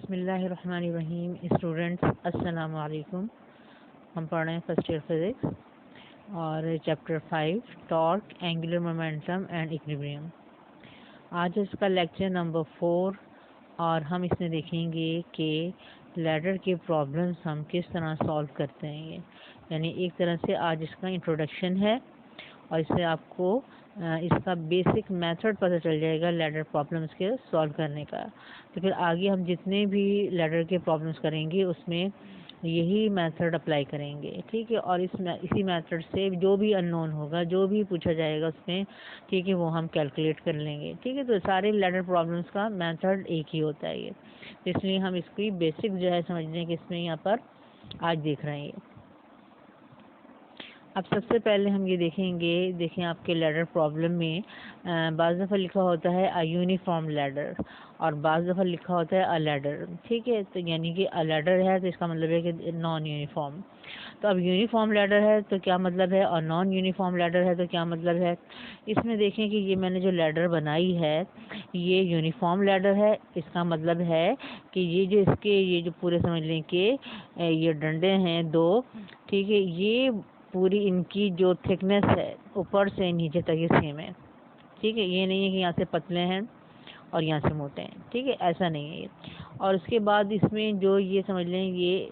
बिस्मिल्लाहिर्रहमानिर्रहीम। स्टूडेंट्स अस्सलाम वालेकुम। हम पढ़ रहे हैं फर्स्ट ईयर फिज़िक्स और chapter 5 torque, angular momentum and equilibrium. आज इसका लेक्चर नंबर 4 और हम इसमें देखेंगे कि लैडर के प्रॉब्लम्स हम किस तरह सॉल्व करते हैं। यानी एक तरह से आज इसका इंट्रोडक्शन है और इससे आपको इसका बेसिक मेथड पता चल जाएगा लैडर प्रॉब्लम्स के सॉल्व करने का। तो फिर आगे हम जितने भी लैडर के प्रॉब्लम्स करेंगे उसमें यही मेथड अप्लाई करेंगे, ठीक है। और इसी मेथड से जो भी अननोन होगा, जो भी पूछा जाएगा उसमें, ठीक है, वो हम कैलकुलेट कर लेंगे, ठीक है। तो सारे लैडर प्रॉब्लम्स का मेथड एक ही होता है ये, इसलिए हम इसकी बेसिक जो है समझने के इसमें यहाँ पर आज देख रहे हैं। अब सबसे पहले हम ये देखें आपके लैडर प्रॉब्लम में बाज़ दफ़ा लिखा होता है अ यूनिफॉर्म लैडर और बाज़ दफ़ा लिखा होता है अ लैडर, ठीक है। तो यानी कि अ लैडर है तो इसका मतलब है कि नॉन यूनिफॉर्म। तो अब यूनिफॉर्म लैडर है तो क्या मतलब है और नॉन यूनिफॉर्म लैडर है तो क्या मतलब है। इसमें देखें कि ये मैंने जो लैडर बनाई है ये यूनिफॉर्म लैडर है। इसका मतलब है कि ये जो पूरे समझ लें कि ये डंडे हैं दो, ठीक है, ये पूरी इनकी जो थिकनेस है ऊपर से नीचे तक ये सेम है, ठीक है। ये नहीं है कि यहाँ से पतले हैं और यहाँ से मोटे हैं, ठीक है, ऐसा नहीं है ये। और उसके बाद इसमें जो ये समझ लें ये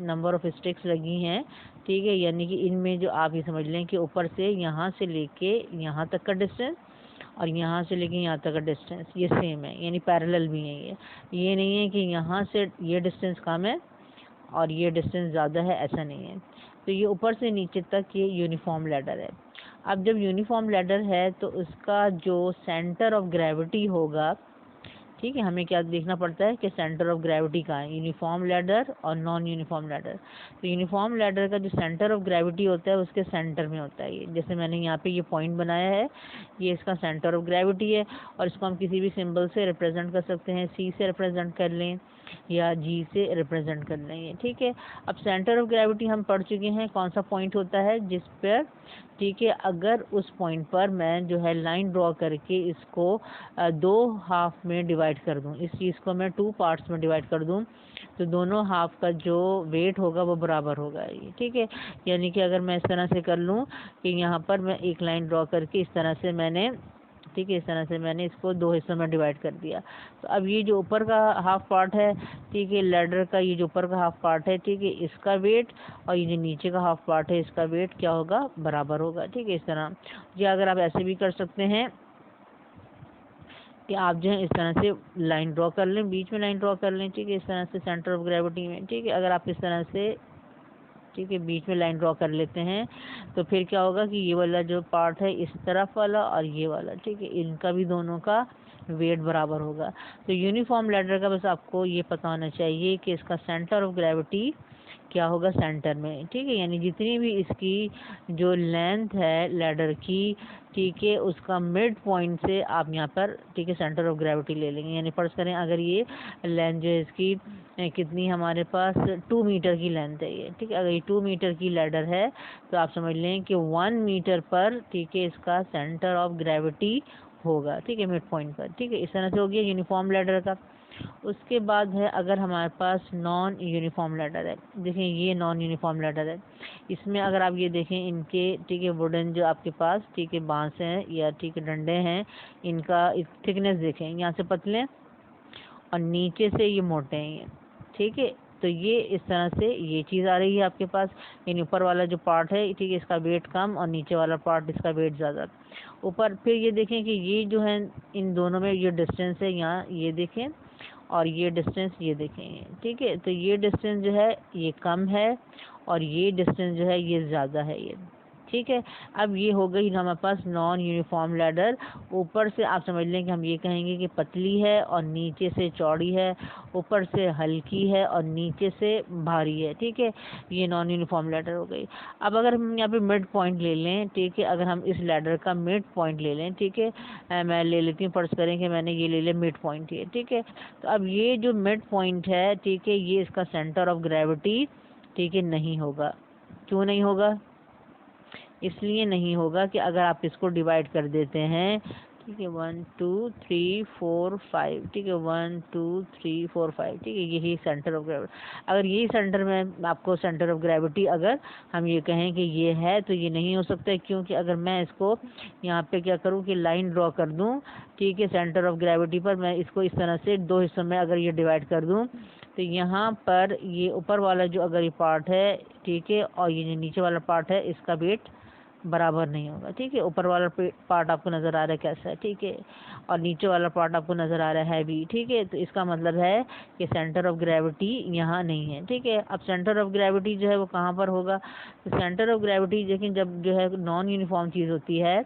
नंबर ऑफ स्टिक्स लगी हैं, ठीक है, यानी कि इनमें जो आप ये समझ लें कि ऊपर से यहाँ से लेके यहाँ तक का डिस्टेंस और यहाँ से लेके यहाँ तक का डिस्टेंस ये सेम है, यानी पैरेलल भी है ये नहीं है कि यहाँ से ये डिस्टेंस कम है और ये डिस्टेंस ज़्यादा है, ऐसा नहीं है। तो ये ऊपर से नीचे तक ये यूनिफॉर्म लैडर है। अब जब यूनिफॉर्म लैडर है तो उसका जो सेंटर ऑफ ग्रेविटी होगा, ठीक है, हमें क्या देखना पड़ता है कि सेंटर ऑफ ग्रेविटी कहाँ है, यूनिफॉर्म लैडर और नॉन यूनिफॉर्म लैडर। तो यूनिफॉर्म लैडर का जो सेंटर ऑफ ग्रेविटी होता है उसके सेंटर में होता है ये। जैसे मैंने यहाँ पे ये पॉइंट बनाया है, ये इसका सेंटर ऑफ ग्रेविटी है और इसको हम किसी भी सिंबल से रिप्रेजेंट कर सकते हैं, सी से रिप्रेजेंट कर लें या जी से रिप्रेजेंट कर लेंगे, ठीक है। अब सेंटर ऑफ ग्रेविटी हम पढ़ चुके हैं कौन सा पॉइंट होता है जिस पर, ठीक है, अगर उस पॉइंट पर मैं जो है लाइन ड्रॉ करके इसको दो हाफ में डिवाइड कर दूं, इस चीज़ को मैं 2 पार्ट्स में डिवाइड कर दूं तो दोनों हाफ का जो वेट होगा वो बराबर होगा ये, ठीक है। यानी कि अगर मैं इस तरह से कर लूं कि यहाँ पर मैं एक लाइन ड्रॉ करके इस तरह से मैंने, ठीक है, इस तरह से मैंने इसको 2 हिस्सों में डिवाइड कर दिया। तो अब ये जो ऊपर का हाफ पार्ट है, ठीक है, लैडर का ये जो ऊपर का हाफ पार्ट है, ठीक है, इसका वेट और ये जो नीचे का हाफ पार्ट है इसका वेट क्या होगा, बराबर होगा, ठीक है। इस तरह या अगर आप ऐसे भी कर सकते हैं कि आप जो है इस तरह से लाइन ड्रॉ कर लें, बीच में लाइन ड्रॉ कर लें, ठीक है, इस तरह से सेंटर ऑफ ग्रेविटी में, ठीक है। अगर आप इस तरह से, ठीक है, बीच में लाइन ड्रॉ कर लेते हैं तो फिर क्या होगा कि ये वाला जो पार्ट है इस तरफ वाला और ये वाला, ठीक है, इनका भी दोनों का वेट बराबर होगा। तो यूनिफॉर्म लैडर का बस आपको ये पता होना चाहिए कि इसका सेंटर ऑफ ग्रेविटी क्या होगा, सेंटर में, ठीक है। यानी जितनी भी इसकी जो लेंथ है लैडर की, ठीक है, उसका मिड पॉइंट से आप यहाँ पर, ठीक है, सेंटर ऑफ ग्रेविटी ले लेंगे। यानी फर्ज करें अगर ये लेंथ जो है इसकी कितनी हमारे पास 2 मीटर की लेंथ है ये, ठीक है। अगर ये 2 मीटर की लैडर है तो आप समझ लें कि 1 मीटर पर, ठीक है, इसका सेंटर ऑफ ग्रेविटी होगा, ठीक है, मिड पॉइंट पर, ठीक है। इस तरह से हो गया यूनिफॉर्म लैडर का। उसके बाद है अगर हमारे पास नॉन यूनिफॉर्म लैडर है, देखें ये नॉन यूनिफॉर्म लैडर है। इसमें अगर आप ये देखें इनके, ठीक है, वुडन जो आपके पास, ठीक है, बांस हैं या ठीक है डंडे हैं, इनका थिकनेस देखें, यहाँ से पतले और नीचे से ये मोटे हैं, ठीक है। तो ये इस तरह से ये चीज़ आ रही है आपके पास। इन ऊपर वाला जो पार्ट है, ठीक है, इसका वेट कम और नीचे वाला पार्ट इसका वेट ज़्यादा। ऊपर फिर ये देखें कि ये जो है इन दोनों में ये डिस्टेंस है, यहाँ ये देखें और ये डिस्टेंस ये देखें, ठीक है। तो ये डिस्टेंस जो है ये कम है और ये डिस्टेंस जो है ये ज़्यादा है ये, ठीक है। अब ये हो गई हमारे पास नॉन यूनिफॉर्म लैडर। ऊपर से आप समझ लें कि हम ये कहेंगे कि पतली है और नीचे से चौड़ी है, ऊपर से हल्की है और नीचे से भारी है, ठीक है। ये नॉन यूनिफॉर्म लैडर हो गई। अब अगर हम यहाँ पे मिड पॉइंट ले लें, ठीक है, अगर हम इस लैडर का मिड पॉइंट ले लें, ठीक है, मैं ले लेती हूँ, फर्ज करें कि मैंने ये ले लिया मिड पॉइंट ये, ठीक है। तो अब ये जो मिड पॉइंट है, ठीक है, ये इसका सेंटर ऑफ ग्रेविटी, ठीक है, नहीं होगा। क्यों नहीं होगा? इसलिए नहीं होगा कि अगर आप इसको डिवाइड कर देते हैं, ठीक है 1 2 3 4 5, ठीक है 1 2 3 4 5, ठीक है यही सेंटर ऑफ ग्रेविटी। अगर यही सेंटर में आपको सेंटर ऑफ ग्रेविटी अगर हम ये कहें कि ये है तो ये नहीं हो सकता है, क्योंकि अगर मैं इसको यहाँ पे क्या करूँ कि लाइन ड्रॉ कर दूँ, ठीक है सेंटर ऑफ ग्रेविटी पर, मैं इसको इस तरह से दो हिस्सों में अगर ये डिवाइड कर दूँ, तो यहाँ पर ये ऊपर वाला जो अगर ये पार्ट है, ठीक है, और ये जो नीचे वाला पार्ट है इसका वेट बराबर नहीं होगा। ठीक है, ऊपर वाला पार्ट आपको नज़र आ रहा है कैसा है, ठीक है, और नीचे वाला पार्ट आपको नज़र आ रहा है भी, ठीक है, तो इसका मतलब है कि सेंटर ऑफ ग्रेविटी यहाँ नहीं है। ठीक है, अब सेंटर ऑफ ग्रेविटी जो है वो कहाँ पर होगा, तो सेंटर ऑफ ग्रेविटी लेकिन जब जो है नॉन यूनिफॉर्म चीज़ होती है,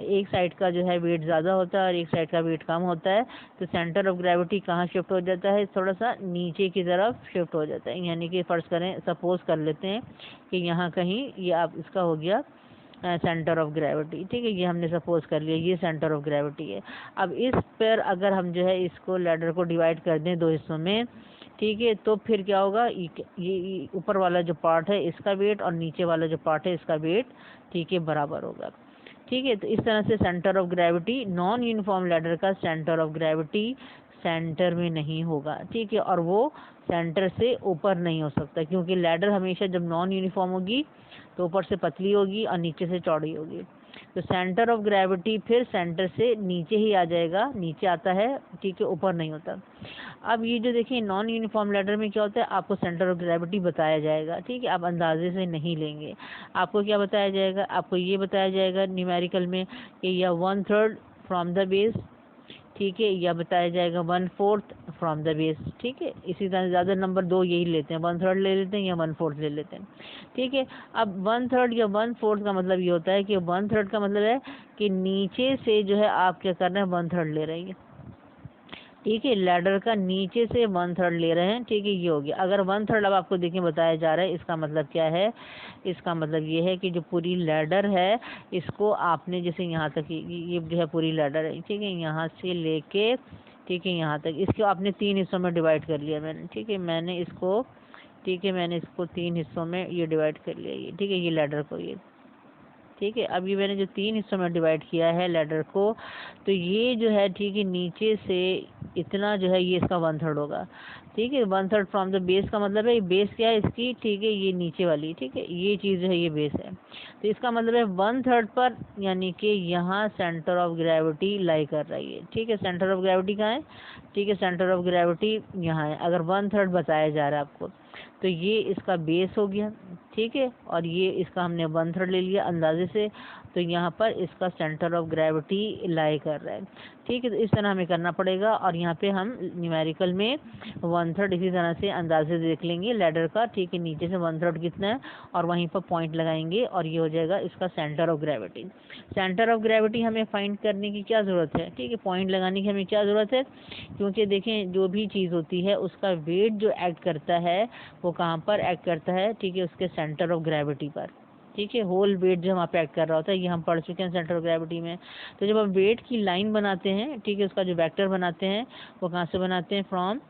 एक साइड का जो है वेट ज़्यादा होता है और एक साइड का वेट कम होता है, तो सेंटर ऑफ ग्रेविटी कहाँ शिफ्ट हो जाता है, थोड़ा सा नीचे की तरफ शिफ्ट हो जाता है। यानी कि फ़र्ज़ करें, सपोज कर लेते हैं कि यहाँ कहीं ये आप इसका हो गया सेंटर ऑफ ग्रेविटी, ठीक है, ये हमने सपोज कर लिया ये सेंटर ऑफ ग्रेविटी है। अब इस पर अगर हम जो है इसको लैडर को डिवाइड कर दें दो हिस्सों में, ठीक है, तो फिर क्या होगा, ये ऊपर वाला जो पार्ट है इसका वेट और नीचे वाला जो पार्ट है इसका वेट, ठीक है, बराबर होगा। ठीक है, तो इस तरह से centre of gravity, non uniform ladder का सेंटर ऑफ ग्रेविटी सेंटर में नहीं होगा। ठीक है, और वो सेंटर से ऊपर नहीं हो सकता, क्योंकि लैडर हमेशा जब नॉन यूनिफॉर्म होगी तो ऊपर से पतली होगी और नीचे से चौड़ी होगी। तो सेंटर ऑफ ग्रेविटी फिर सेंटर से नीचे ही आ जाएगा, नीचे आता है, ठीक है, ऊपर नहीं होता। अब ये जो देखिए नॉन यूनिफॉर्म लैडर में क्या होता है, आपको सेंटर ऑफ ग्रेविटी बताया जाएगा। ठीक है, आप अंदाजे से नहीं लेंगे, आपको क्या बताया जाएगा, आपको ये बताया जाएगा न्यूमेरिकल में कि यह 1/3 फ्रॉम द बेस, ठीक है, या बताया जाएगा 1/4 फ्रॉम द बेस। ठीक है, इसी तरह ज़्यादा नंबर दो यही लेते हैं, 1/3 ले लेते हैं या 1/4 ले लेते हैं। ठीक है, अब 1/3 या 1/4 का मतलब ये होता है कि 1/3 का मतलब है कि नीचे से जो है आप क्या कर रहे हैं, 1/3 ले रहे हैं। ठीक है, लैडर का नीचे से 1/3 ले रहे हैं। ठीक है, ये हो गया। अगर 1/3 अब आपको देखिए बताया जा रहा है, इसका मतलब क्या है, इसका मतलब ये है कि जो पूरी लैडर है इसको आपने जैसे यहाँ तक ये जो है पूरी लैडर है, ठीक है, यहाँ से लेके, ठीक है, यहाँ तक इसको आपने 3 हिस्सों में डिवाइड कर लिया मैंने। ठीक है, मैंने इसको, ठीक है, मैंने इसको 3 हिस्सों में ये डिवाइड कर लिया ये, ठीक है, ये लैडर को ये, ठीक है। अब ये मैंने जो 3 हिस्सों में डिवाइड किया है लैडर को, तो ये जो है, ठीक है, नीचे से इतना जो है ये इसका 1/3 होगा। ठीक है, 1/3 फ्रॉम द बेस का मतलब है बेस क्या है इसकी, ठीक है, ये नीचे वाली, ठीक है, ये चीज़ जो है ये बेस है। तो इसका मतलब है 1/3 पर, यानी कि यहाँ सेंटर ऑफ ग्रेविटी लाई कर रही है। ठीक है, सेंटर ऑफ ग्रेविटी कहाँ है, ठीक है, सेंटर ऑफ ग्रेविटी यहाँ है। अगर 1/3 बताया जा रहा है आपको, तो ये इसका बेस हो गया। ठीक है, और ये इसका हमने 1/3 ले लिया अंदाजे से, तो यहाँ पर इसका सेंटर ऑफ ग्रेविटी लाई कर रहा है। ठीक है, तो इस तरह हमें करना पड़ेगा, और यहाँ पे हम न्यूमेरिकल में 1/3 इसी तरह से अंदाजे देख लेंगे लैडर का। ठीक है, नीचे से 1/3 कितना है और वहीं पर पॉइंट लगाएंगे और ये हो जाएगा इसका centre of gravity. Centre of gravity हमें फाइंड करने की क्या ज़रूरत है, ठीक है, पॉइंट लगाने की हमें क्या ज़रूरत है, क्योंकि देखें जो भी चीज़ होती है उसका वेट जो एक्ट करता है वो कहाँ पर एक्ट करता है, ठीक है, उसके सेंटर ऑफ ग्रेविटी पर। ठीक है, होल वेट जो वहाँ पे एक्ट कर रहा होता है, ये हम पढ़ चुके हैं सेंटर ऑफ ग्रेविटी में। तो जब हम वेट की लाइन बनाते हैं, ठीक है, उसका जो वेक्टर बनाते हैं वो कहाँ से बनाते हैं, फ्रॉम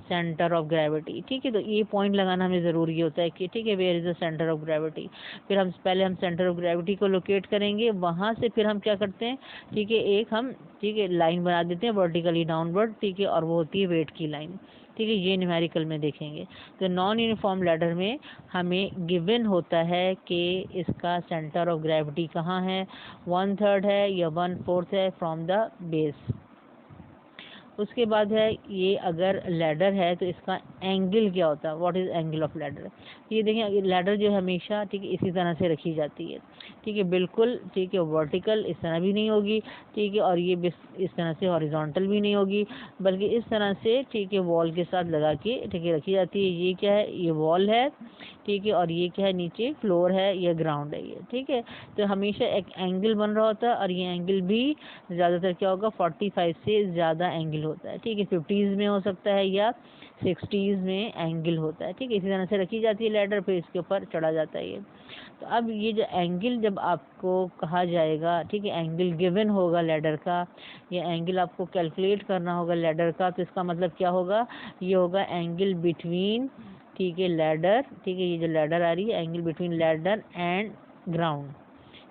सेंटर ऑफ ग्रेविटी। ठीक है, तो ये पॉइंट लगाना हमें ज़रूरी होता है कि ठीक है, where is the centre of gravity. फिर हम पहले हम सेंटर ऑफ ग्रेविटी को लोकेट करेंगे, वहाँ से फिर हम क्या करते हैं, ठीक है, एक हम, ठीक है, लाइन बना देते हैं वर्टिकली डाउनवर्ड, ठीक है, और वो होती है वेट की लाइन। ठीक है, ये न्यूमेरिकल में देखेंगे। तो नॉन यूनिफॉर्म लैडर में हमें गिवन होता है कि इसका सेंटर ऑफ ग्रेविटी कहाँ है, 1/3 है या 1/4 है फ्रॉम द बेस। उसके बाद है ये अगर लैडर है तो इसका एंगल क्या होता है, what is angle of ladder. ये देखें लैडर जो हमेशा, ठीक है, इसी तरह से रखी जाती है। ठीक है, बिल्कुल, ठीक है, वर्टिकल इस तरह भी नहीं होगी, ठीक है, और ये इस तरह से हॉरिजॉन्टल भी नहीं होगी, बल्कि इस तरह से, ठीक है, वॉल के साथ लगा के, ठीक है, रखी जाती है। ये क्या है, ये वॉल है, ठीक है, और ये क्या है, नीचे फ्लोर है या ग्राउंड है ये। ठीक है, तो हमेशा एक एंगल बन रहा होता है, और ये एंगल भी ज़्यादातर क्या होगा, 45 से ज़्यादा एंगल होता है। ठीक है, 50s में हो सकता है या 60s में एंगल होता है। ठीक है, इसी तरह से रखी जाती है लैडर, फिर इसके ऊपर चढ़ा जाता है ये। तो अब ये जो एंगल जब आपको कहा जाएगा, ठीक है, एंगल गिवन होगा लैडर का, ये एंगल आपको कैलकुलेट करना होगा लैडर का, तो इसका मतलब क्या होगा, ये होगा एंगल बिटवीन, ठीक है, लैडर, ठीक है, ये जो लैडर आ रही है, angle between ladder and ground.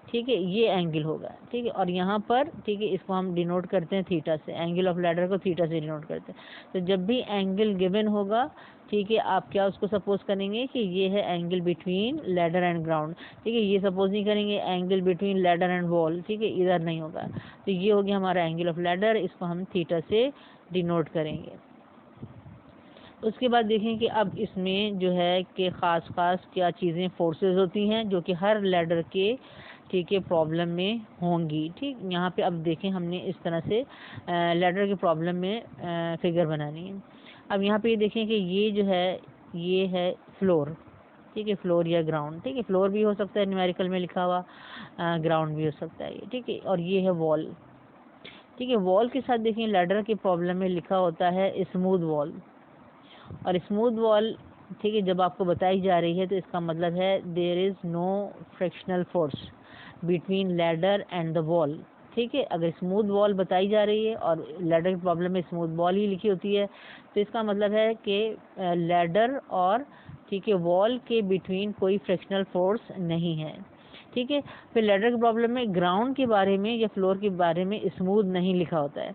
ठीक है, ये एंगल होगा, ठीक है। और यहाँ पर, ठीक है, इसको हम डिनोट करते हैं थीटा से, एंगल ऑफ लैडर को थीटा से डिनोट करते हैं। तो जब भी एंगल गिवन होगा, ठीक है, आप क्या उसको सपोज करेंगे कि ये है angle between ladder and ground, ठीक है। ये सपोज नहीं करेंगे angle between ladder and wall, ठीक है, इधर नहीं होगा। तो ये हो गया हमारा एंगल ऑफ लैडर, इसको हम थीटा से डिनोट करेंगे। उसके बाद देखें कि अब इसमें जो है कि ख़ास क्या चीज़ें फोर्सेस होती हैं जो कि हर लैडर के, ठीक है, प्रॉब्लम में होंगी। ठीक, यहाँ पे अब देखें हमने इस तरह से लैडर के प्रॉब्लम में फिगर बनानी है। अब यहाँ पे ये देखें कि ये जो है, ये है फ्लोर, ठीक है, फ्लोर या ग्राउंड, ठीक है, फ्लोर भी हो सकता है न्यूमेरिकल में लिखा हुआ, ग्राउंड भी हो सकता है ये, ठीक है। और ये है वॉल, ठीक है। वॉल के साथ देखें लैडर के प्रॉब्लम में लिखा होता है स्मूथ वॉल, और स्मूथ वॉल, ठीक है, जब आपको बताई जा रही है तो इसका मतलब है there is no frictional force between ladder and the wall, ठीक है। अगर स्मूथ वॉल बताई जा रही है और लैडर की प्रॉब्लम में स्मूथ वॉल ही लिखी होती है तो इसका मतलब है कि लैडर और, ठीक है, वॉल के बिटवीन कोई फ्रिक्शनल फोर्स नहीं है, ठीक है। फिर लैडर की प्रॉब्लम में ग्राउंड के बारे में या फ्लोर के बारे में स्मूथ नहीं लिखा होता है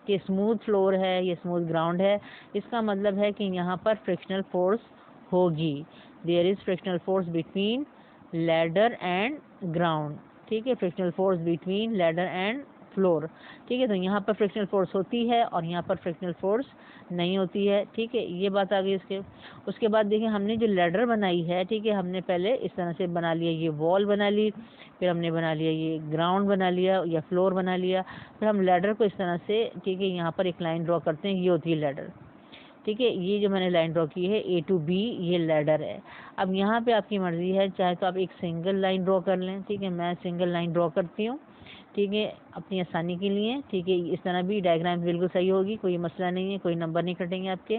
कि स्मूथ फ्लोर है या स्मूथ ग्राउंड है। इसका मतलब है कि यहाँ पर फ्रिक्शनल फोर्स होगी, there is frictional force between ladder and ground, ठीक है, frictional force between ladder and floor, ठीक है। तो यहाँ पर फ्रिक्शनल फोर्स होती है और यहाँ पर फ्रिक्शनल फोर्स नहीं होती है, ठीक है। ये बात आ गई इसके। उसके बाद देखिए हमने जो लैडर बनाई है, ठीक है, हमने पहले इस तरह से बना लिया, ये वॉल बना ली, फिर हमने बना लिया ये ग्राउंड बना लिया या फ्लोर बना लिया, फिर हम लैडर को इस तरह से, ठीक है, यहाँ पर एक लाइन ड्रॉ करते हैं, ये होती है लैडर, ठीक है। ये जो मैंने लाइन ड्रॉ की है A to B, ये लैडर है। अब यहाँ पे आपकी मर्जी है, चाहे तो आप एक सिंगल लाइन ड्रॉ कर लें, ठीक है, मैं सिंगल लाइन ड्रॉ करती हूँ, ठीक है, अपनी आसानी के लिए, ठीक है। इस तरह भी डायग्राम बिल्कुल सही होगी, कोई मसला नहीं है, कोई नंबर नहीं कटेंगे आपके।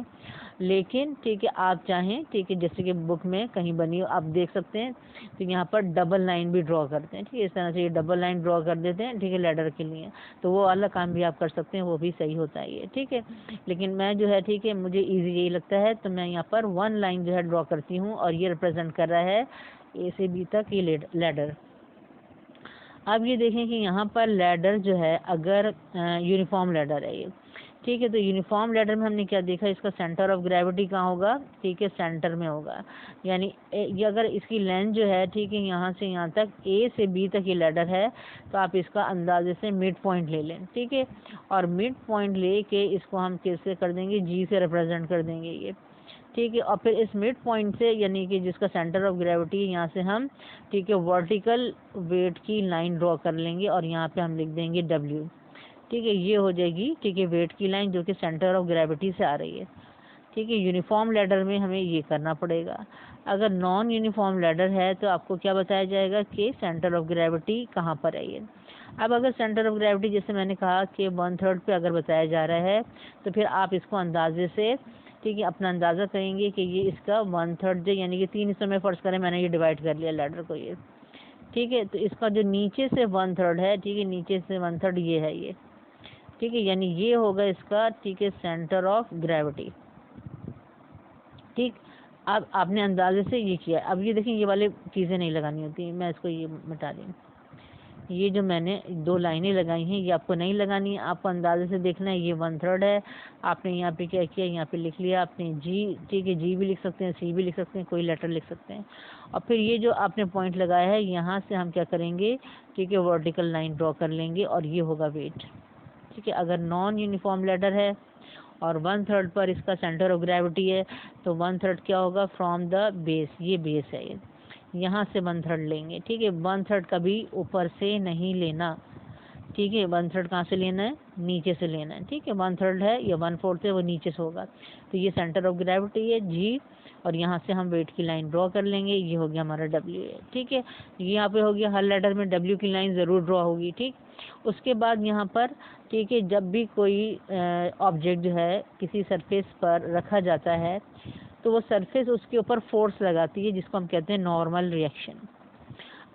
लेकिन ठीक है, आप चाहें, ठीक है, जैसे कि बुक में कहीं बनी हो आप देख सकते हैं, तो यहाँ पर डबल लाइन भी ड्रॉ करते हैं, ठीक है, इस तरह से ये डबल लाइन ड्रॉ कर देते हैं, ठीक है, लैडर के लिए। तो वो वाला काम भी आप कर सकते हैं, वो भी सही होता है ये, ठीक है। लेकिन मैं जो है, ठीक है, मुझे ईजी यही लगता है, तो मैं यहाँ पर वन लाइन जो है ड्रॉ करती हूँ और ये रिप्रेजेंट कर रहा है A से B तक ये लैडर। अब ये देखें कि यहाँ पर लैडर जो है, अगर यूनिफॉर्म लैडर है ये, ठीक है, तो यूनिफॉर्म लैडर में हमने क्या देखा, इसका सेंटर ऑफ ग्रेविटी कहाँ होगा, ठीक है, सेंटर में होगा। यानी ये अगर इसकी लेंथ जो है, ठीक है, यहाँ से यहाँ तक A से B तक ये लैडर है, तो आप इसका अंदाजे से मिड पॉइंट ले लें, ठीक है। और मिड पॉइंट ले के इसको हम कैसे कर देंगे, G से रिप्रेजेंट कर देंगे ये, ठीक है। और फिर इस मिड पॉइंट से, यानी कि जिसका सेंटर ऑफ ग्रेविटी है, यहाँ से हम, ठीक है, वर्टिकल वेट की लाइन ड्रॉ कर लेंगे और यहाँ पे हम लिख देंगे W, ठीक है। ये हो जाएगी, ठीक है, वेट की लाइन जो कि सेंटर ऑफ ग्रेविटी से आ रही है, ठीक है। यूनिफॉर्म लैडर में हमें ये करना पड़ेगा। अगर नॉन यूनिफॉर्म लैडर है तो आपको क्या बताया जाएगा कि सेंटर ऑफ ग्रेविटी कहाँ पर है ये। अब अगर सेंटर ऑफ ग्रेविटी, जैसे मैंने कहा कि 1/3 पे अगर बताया जा रहा है, तो फिर आप इसको अंदाजे से, ठीक है, अपना अंदाज़ा करेंगे कि ये इसका 1/3 जो, यानी कि 3 हिस्सों में फ़र्ज़ करें मैंने ये डिवाइड कर लिया लैडर को ये, ठीक है। तो इसका जो नीचे से 1/3 है, ठीक है, नीचे से 1/3 ये है ये, ठीक है, यानी ये होगा इसका, ठीक है, सेंटर ऑफ ग्रेविटी, ठीक। अब आपने अंदाजे से ये किया। अब ये देखिए, ये वाले चीज़ें नहीं लगानी होती, मैं इसको ये मिटा दी। ये जो मैंने 2 लाइनें लगाई हैं ये आपको नहीं लगानी है, आपको अंदाजे से देखना है, ये 1/3 है। आपने यहाँ पे क्या किया, यहाँ पे लिख लिया आपने G, ठीक है, G भी लिख सकते हैं, C भी लिख सकते हैं, कोई लेटर लिख सकते हैं। और फिर ये जो आपने पॉइंट लगाया है, यहाँ से हम क्या करेंगे, ठीक है, वर्टिकल लाइन ड्रॉ कर लेंगे और ये होगा वेट, ठीक है। अगर नॉन यूनिफॉर्म लैडर है और 1/3 पर इसका सेंटर ऑफ ग्रेविटी है, तो 1/3 क्या होगा, फ्रॉम द बेस, ये बेस है ये, यहाँ से 1/3 लेंगे, ठीक है। 1/3 कभी ऊपर से नहीं लेना, ठीक है। 1/3 कहाँ से लेना है, नीचे से लेना है, ठीक है। 1/3 है या 1/4 है, वो नीचे से होगा। तो ये सेंटर ऑफ ग्रेविटी है G, और यहाँ से हम वेट की लाइन ड्रॉ कर लेंगे, ये हो गया हमारा W है, ठीक है। यहाँ पे हो गया, हर लेटर में W की लाइन ज़रूर ड्रॉ होगी, ठीक। उसके बाद यहाँ पर, ठीक है, जब भी कोई ऑब्जेक्ट जो है किसी सरफेस पर रखा जाता है तो वो सरफेस उसके ऊपर फोर्स लगाती है, जिसको हम कहते हैं नॉर्मल रिएक्शन।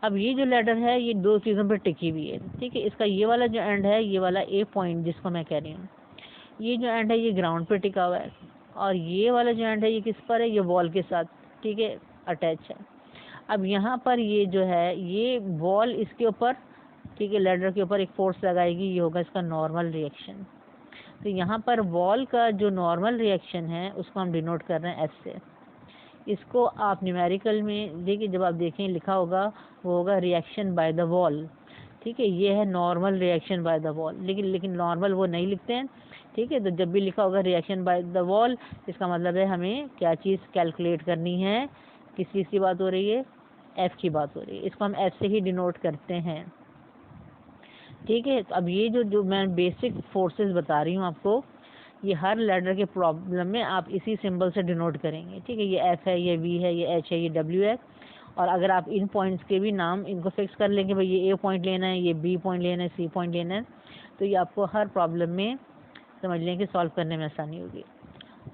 अब ये जो लैडर है ये 2 चीज़ों पर टिकी हुई है, ठीक है। इसका ये वाला जो एंड है, ये वाला A पॉइंट जिसको मैं कह रही हूँ, ये जो एंड है ये ग्राउंड पे टिका हुआ है, और ये वाला जो एंड है ये किस पर है, ये वॉल के साथ, ठीक है, अटैच है। अब यहाँ पर ये जो है ये बॉल इसके ऊपर, ठीक है, लैडर के ऊपर एक फोर्स लगाएगी, ये होगा इसका नॉर्मल रिएक्शन। तो यहाँ पर बॉल का जो नॉर्मल रिएक्शन है उसको हम डिनोट कर रहे हैं एस से। इसको आप न्यूमेरिकल में देखिए, जब आप देखें लिखा होगा वो होगा रिएक्शन बाय द वॉल, ठीक है, ये है normal reaction by the wall, लेकिन नॉर्मल वो नहीं लिखते हैं, ठीक है। तो जब भी लिखा होगा रिएक्शन बाय द वॉल, इसका मतलब है हमें क्या चीज़ कैलकुलेट करनी है, किस चीज़ की बात हो रही है, एफ की बात हो रही है, इसको हम एफ से ही डिनोट करते हैं, ठीक है। तो अब ये जो मैं बेसिक फोर्सेस बता रही हूँ आपको, ये हर लेटर के प्रॉब्लम में आप इसी सिंबल से डिनोट करेंगे, ठीक है। ये एफ है, ये वी है, ये एच है, ये डब्ल्यू है। और अगर आप इन पॉइंट्स के भी नाम इनको फिक्स कर लेंगे, भाई ये ए पॉइंट लेना है, ये बी पॉइंट लेना है, सी पॉइंट लेना है, तो ये आपको हर प्रॉब्लम में समझ लें कि सॉल्व करने में आसानी होगी।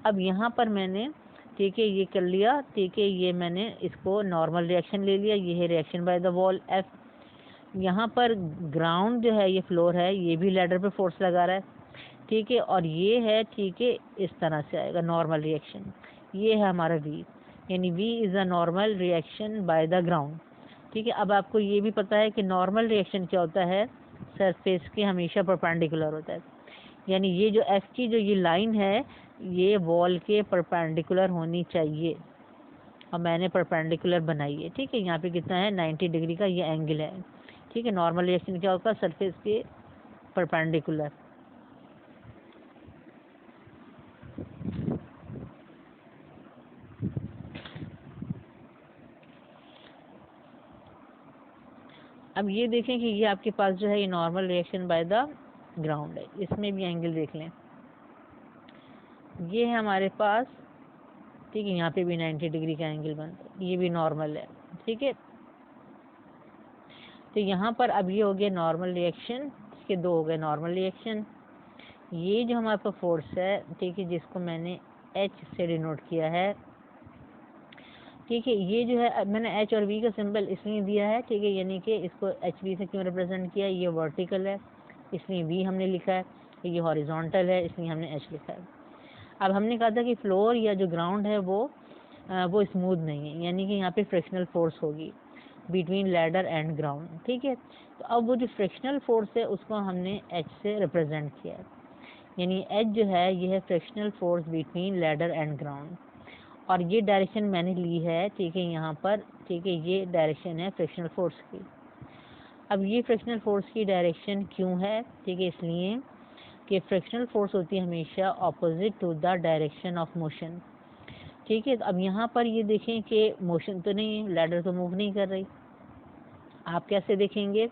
अब यहाँ पर मैंने, ठीक है, ये कर लिया, ठीक है, ये मैंने इसको नॉर्मल रिएक्शन ले लिया, ये है reaction by the wall F. यहाँ पर ग्राउंड जो है, ये फ्लोर है, ये भी लैडर पे फोर्स लगा रहा है, ठीक है, और ये है, ठीक है, इस तरह से आएगा नॉर्मल रिएक्शन। ये है हमारा वी, यानी V is a normal reaction by the ground, ठीक है। अब आपको ये भी पता है कि नॉर्मल रिएक्शन क्या होता है, सरफेस के हमेशा परपेंडिकुलर होता है, यानी ये जो एफ की जो ये लाइन है ये वॉल के परपेंडिकुलर होनी चाहिए, और मैंने परपेंडिकुलर बनाई है, ठीक है। यहाँ पे कितना है, 90 डिग्री का ये एंगल है, ठीक है। नॉर्मल रिएक्शन क्या होगा, सरफेस के परपेंडिकुलर। अब ये देखें कि ये आपके पास जो है ये normal reaction by the ground है, इसमें भी एंगल देख लें, ये है हमारे पास, ठीक है, यहाँ पे भी 90 डिग्री का एंगल बनता है, ये भी नॉर्मल है, ठीक है। तो यहाँ पर अब ये हो गया नॉर्मल रिएक्शन, इसके दो हो गए नॉर्मल रिएक्शन। ये जो हमारे पास फोर्स है, ठीक है, जिसको मैंने एच से डिनोट किया है, ठीक है, ये जो है मैंने एच और वी का सिंबल इसलिए दिया है, ठीक है, यानी कि इसको एच वी से क्यों रिप्रेजेंट किया, ये वर्टिकल है इसलिए वी हमने लिखा है, ये हॉरिजॉन्टल है इसलिए हमने एच लिखा है। अब हमने कहा था कि फ्लोर या जो ग्राउंड है वो स्मूथ नहीं है, यानी कि यहाँ पे फ्रिक्शनल फोर्स होगी बिटवीन लैडर एंड ग्राउंड, ठीक है। तो अब वो जो फ्रिक्शनल फोर्स है उसको हमने एच से रिप्रेजेंट किया है, यानी एच जो है ये है frictional force between ladder and ground, और ये डायरेक्शन मैंने ली है, ठीक है, यहाँ पर, ठीक है, ये डायरेक्शन है फ्रिक्शनल फोर्स की। अब ये फ्रिक्शनल फोर्स की डायरेक्शन क्यों है, ठीक है, इसलिए कि फ्रिक्शनल फोर्स होती है हमेशा opposite to the direction of motion, ठीक है। तो अब यहाँ पर ये देखें कि मोशन तो नहीं है, लैडर तो मूव नहीं कर रही, आप कैसे देखेंगे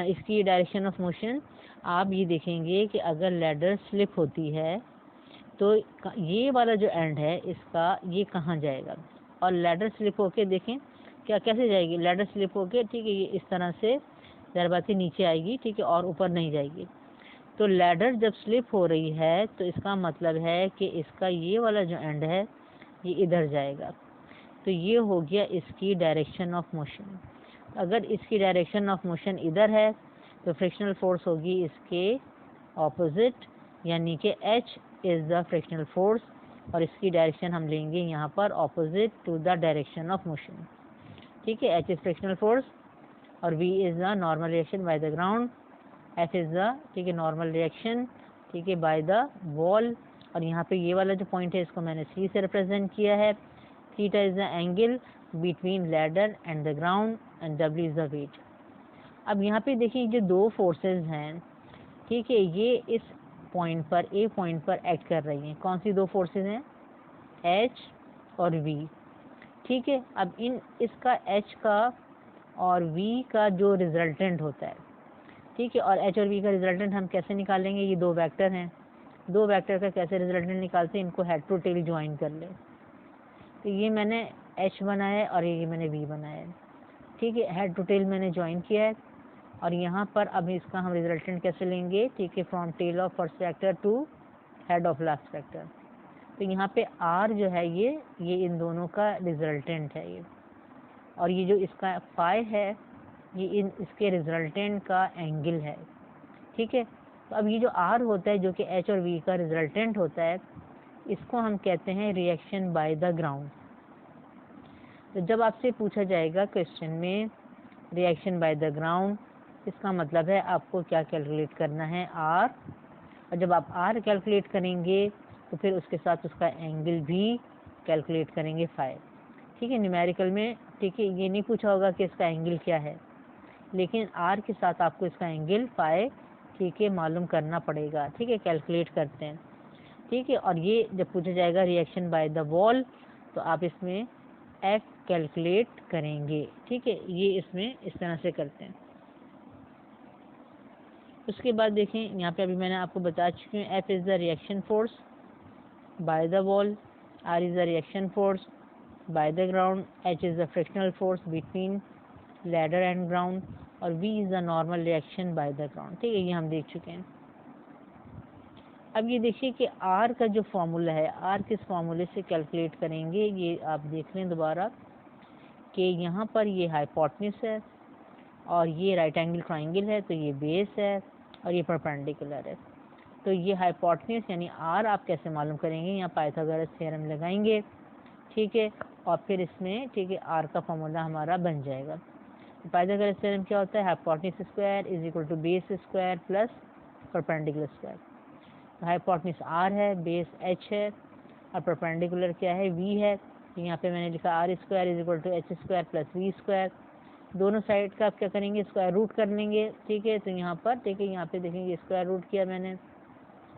इसकी डायरेक्शन ऑफ मोशन, आप ये देखेंगे कि अगर लैडर स्लिप होती है तो ये वाला जो एंड है इसका ये कहाँ जाएगा, और लैडर स्लिप होके देखें क्या कैसे जाएगी, लैडर स्लिप होके, ठीक है, ये इस तरह से दरबाती नीचे आएगी, ठीक है, और ऊपर नहीं जाएगी। तो लैडर जब स्लिप हो रही है तो इसका मतलब है कि इसका ये वाला जो एंड है ये इधर जाएगा, तो ये हो गया इसकी डायरेक्शन ऑफ मोशन। अगर इसकी डायरेक्शन ऑफ मोशन इधर है तो फ्रिक्शनल फोर्स होगी इसके ऑपोजिट, यानी कि H is the frictional force, और इसकी डायरेक्शन हम लेंगे यहाँ पर opposite to the direction of motion, ठीक है। एच इज़ फ्रिक्शनल फोर्स और V is the normal reaction by the ground, F is the, ठीक है, नॉर्मल रिएक्शन, ठीक है, बाय द वॉल, और यहाँ पे ये वाला जो पॉइंट है इसको मैंने सी से रिप्रेजेंट किया है। Theta is the angle between ladder and the ground and W is the weight. अब यहाँ पे देखिए जो दो फोर्सेस हैं, ठीक है, ये इस पॉइंट पर, ए पॉइंट पर एक्ट कर रही हैं, कौन सी दो फोर्सेस हैं, एच और वी, ठीक है। अब इसका एच का और वी का जो रिजल्टेंट होता है, ठीक है, और एच और वी का रिजल्टेंट हम कैसे निकालेंगे, ये दो वेक्टर हैं, दो वेक्टर का कैसे रिजल्टेंट निकालते हैं, इनको हेड टू टेल ज्वाइन कर लें। तो ये मैंने एच बनाया है और ये मैंने वी बनाया है, ठीक है, हेड टू टेल मैंने ज्वाइन किया है, और यहाँ पर अब इसका हम रिजल्टेंट कैसे लेंगे, ठीक है, from tail of first vector to head of last vector. तो यहाँ पे आर जो है ये इन दोनों का रिजल्टेंट है ये, और ये जो इसका फाई है ये इसके रिजल्टेंट का एंगल है, ठीक है। तो अब ये जो आर होता है जो कि एच और वी का रिजल्टेंट होता है, इसको हम कहते हैं रिएक्शन बाय द ग्राउंड। तो जब आपसे पूछा जाएगा क्वेश्चन में रिएक्शन बाय द ग्राउंड, इसका मतलब है आपको क्या कैलकुलेट करना है, आर, और जब आप आर कैलकुलेट करेंगे तो फिर उसके साथ उसका एंगल भी कैलकुलेट करेंगे फाई। ठीक है, न्यूमेरिकल में, ठीक है, ये नहीं पूछा होगा कि इसका एंगल क्या है, लेकिन आर के साथ आपको इसका एंगल फाई, ठीक है, मालूम करना पड़ेगा। ठीक है, कैलकुलेट करते हैं। ठीक है, और ये जब पूछा जाएगा रिएक्शन बाय द वॉल तो आप इसमें एफ कैलकुलेट करेंगे। ठीक है, ये इसमें इस तरह से करते हैं। उसके बाद देखें यहाँ पे अभी मैंने आपको बता चुकी हूँ, F is the reaction force by the wall, R is the reaction force by the ground, H is the frictional force between ladder and ground, और V is the normal reaction by the ground. ठीक है, ये हम देख चुके हैं। अब ये देखिए कि आर का जो फॉर्मूला है, आर किस फॉर्मूले से कैलकुलेट करेंगे, ये आप देख लें दोबारा कि यहाँ पर ये हाइपोटेन्यूज है और ये राइट एंगल ट्राइंगल है, तो ये बेस है और ये परपेंडिकुलर है। तो ये हाइपोटेन्यूज यानी आर आप कैसे मालूम करेंगे, यहाँ पाइथागोरस थ्योरम लगाएंगे। ठीक है, और फिर इसमें, ठीक है, आर का फॉर्मूला हमारा बन जाएगा। तो पाइथागोरस थ्योरम क्या होता है, hypotenuse square is equal to base square plus perpendicular square. Hypotenuse R है, बेस एच है, और परपेंडिकुलर क्या है, वी है। तो यहाँ पे मैंने लिखा R square is equal to H square plus V square. दोनों साइड का आप क्या करेंगे, स्क्वायर रूट कर लेंगे। ठीक है, तो यहाँ पर, ठीक है, यहाँ पे देखेंगे स्क्वायर रूट किया मैंने।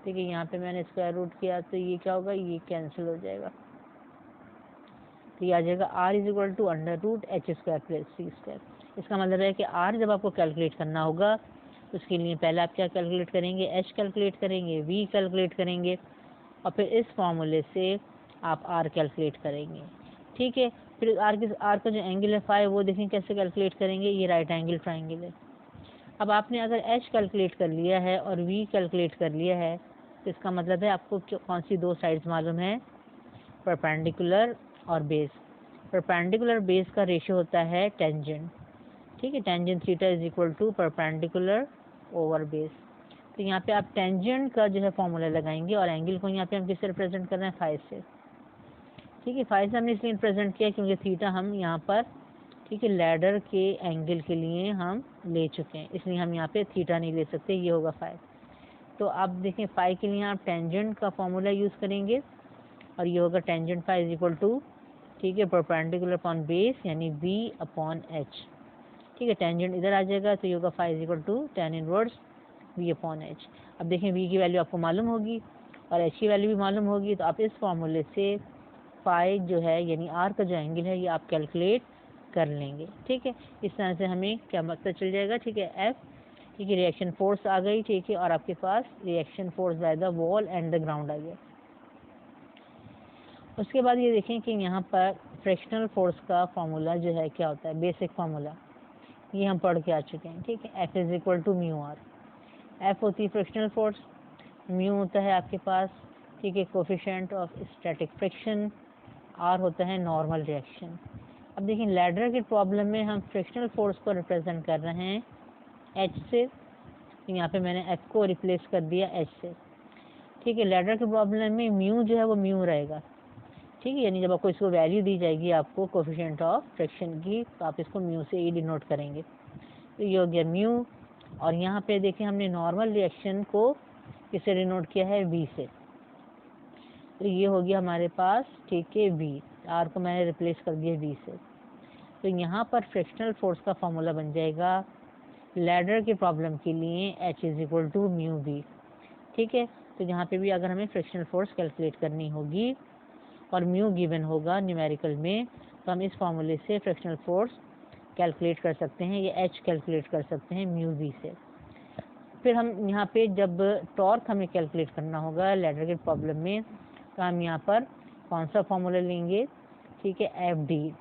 ठीक है, यहाँ पे मैंने स्क्वायर रूट किया तो ये क्या होगा, ये कैंसिल हो जाएगा। तो ये आ जाएगा R is equal to under root H square plus C square. इसका मतलब है कि आर जब आपको कैलकुलेट करना होगा तो उसके लिए पहले आप क्या कैलकुलेट करेंगे, एच कैलकुलेट करेंगे, वी कैलकुलेट करेंगे, और फिर इस फॉर्मूले से आप आर कैलकुलेट करेंगे। ठीक है, फिर आर का जो एंगल है फाई, वो देखें कैसे कैलकुलेट करेंगे, ये राइट एंगल ट्राइंगल है। अब आपने अगर एच कैलकुलेट कर लिया है और वी कैलकुलेट कर लिया है तो इसका मतलब है आपको कौन सी दो साइड्स मालूम है, परपेंडिकुलर और बेस। परपेंडिकुलर बेस का रेशियो होता है टेंजेंट। ठीक है, tangent theta is equal to perpendicular over base. तो यहाँ पे आप टेंजेंट का जो है फॉर्मूला लगाएंगे और एंगल को यहाँ पे हम किससे रिप्रेजेंट कर रहे हैं, फाई से। ठीक है, फाई से हमने इसलिए रिप्रेजेंट किया क्योंकि थीटा हम यहाँ पर, ठीक है, लैडर के एंगल के लिए हम ले चुके हैं, इसलिए हम यहाँ पे थीटा नहीं ले सकते, ये होगा फाई। तो आप देखें फाई के लिए आप टेंजेंट का फॉर्मूला यूज़ करेंगे और ये होगा tangent phi is equal to, ठीक है, परपेंडिकुलर अपॉन बेस यानी बी अपॉन एच। ठीक है, टेंजेंट इधर आ जाएगा तो ये होगा phi is equal to tan inverse V upon H. अब देखें वी की वैल्यू आपको मालूम होगी और एच की वैल्यू भी मालूम होगी, तो आप इस फॉर्मूले से फाई जो है यानी आर का जो एंगल है ये आप कैलकुलेट कर लेंगे। ठीक है, इस तरह से हमें क्या पता चल जाएगा। ठीक है, एफ, ठीक है, रिएक्शन फोर्स आ गई। ठीक है, और आपके पास reaction force by the wall and the ground आ गया। उसके बाद ये देखें कि यहाँ पर फ्रिक्शनल फोर्स का फॉर्मूला जो है क्या होता है, बेसिक फार्मूला ये हम पढ़ के आ चुके हैं। ठीक है, F is equal to mu R. F होती है फ्रिक्शनल फोर्स, म्यू होता है आपके पास, ठीक है, coefficient of static friction, R होता है नॉर्मल रिएक्शन। अब देखिए लैडर के प्रॉब्लम में हम फ्रिक्शनल फोर्स को रिप्रेजेंट कर रहे हैं एच से, तो यहाँ पे मैंने एफ को रिप्लेस कर दिया एच से। ठीक है, लैडर के प्रॉब्लम में म्यू जो है वो म्यू रहेगा। ठीक है, यानी जब आपको इसको वैल्यू दी जाएगी आपको कोफिशिएंट ऑफ फ्रिक्शन की, तो आप इसको म्यू से ही डिनोट करेंगे। तो ये हो गया म्यू, और यहाँ पे देखिए हमने नॉर्मल रिएक्शन को किससे डिनोट किया है, वी से। तो ये हो गया हमारे पास, ठीक है, वी, आर को मैंने रिप्लेस कर दिया वी से। तो यहाँ पर फ्रिक्शनल फोर्स का फॉर्मूला बन जाएगा लैडर के प्रॉब्लम के लिए H is equal to mu V. ठीक है, तो यहाँ पे भी अगर हमें फ्रिक्शनल फोर्स कैलकुलेट करनी होगी और म्यू गिवन होगा न्यूमेरिकल में, तो हम इस फॉर्मूले से फ्रिक्शनल फोर्स कैलकुलेट कर सकते हैं, या एच कैलकुलेट कर सकते हैं म्यू वी से। फिर हम यहाँ पे जब टॉर्क हमें कैलकुलेट करना होगा लैडर के प्रॉब्लम में, तो हम यहाँ पर कौन सा फॉर्मूला लेंगे, ठीक है, एफ डी।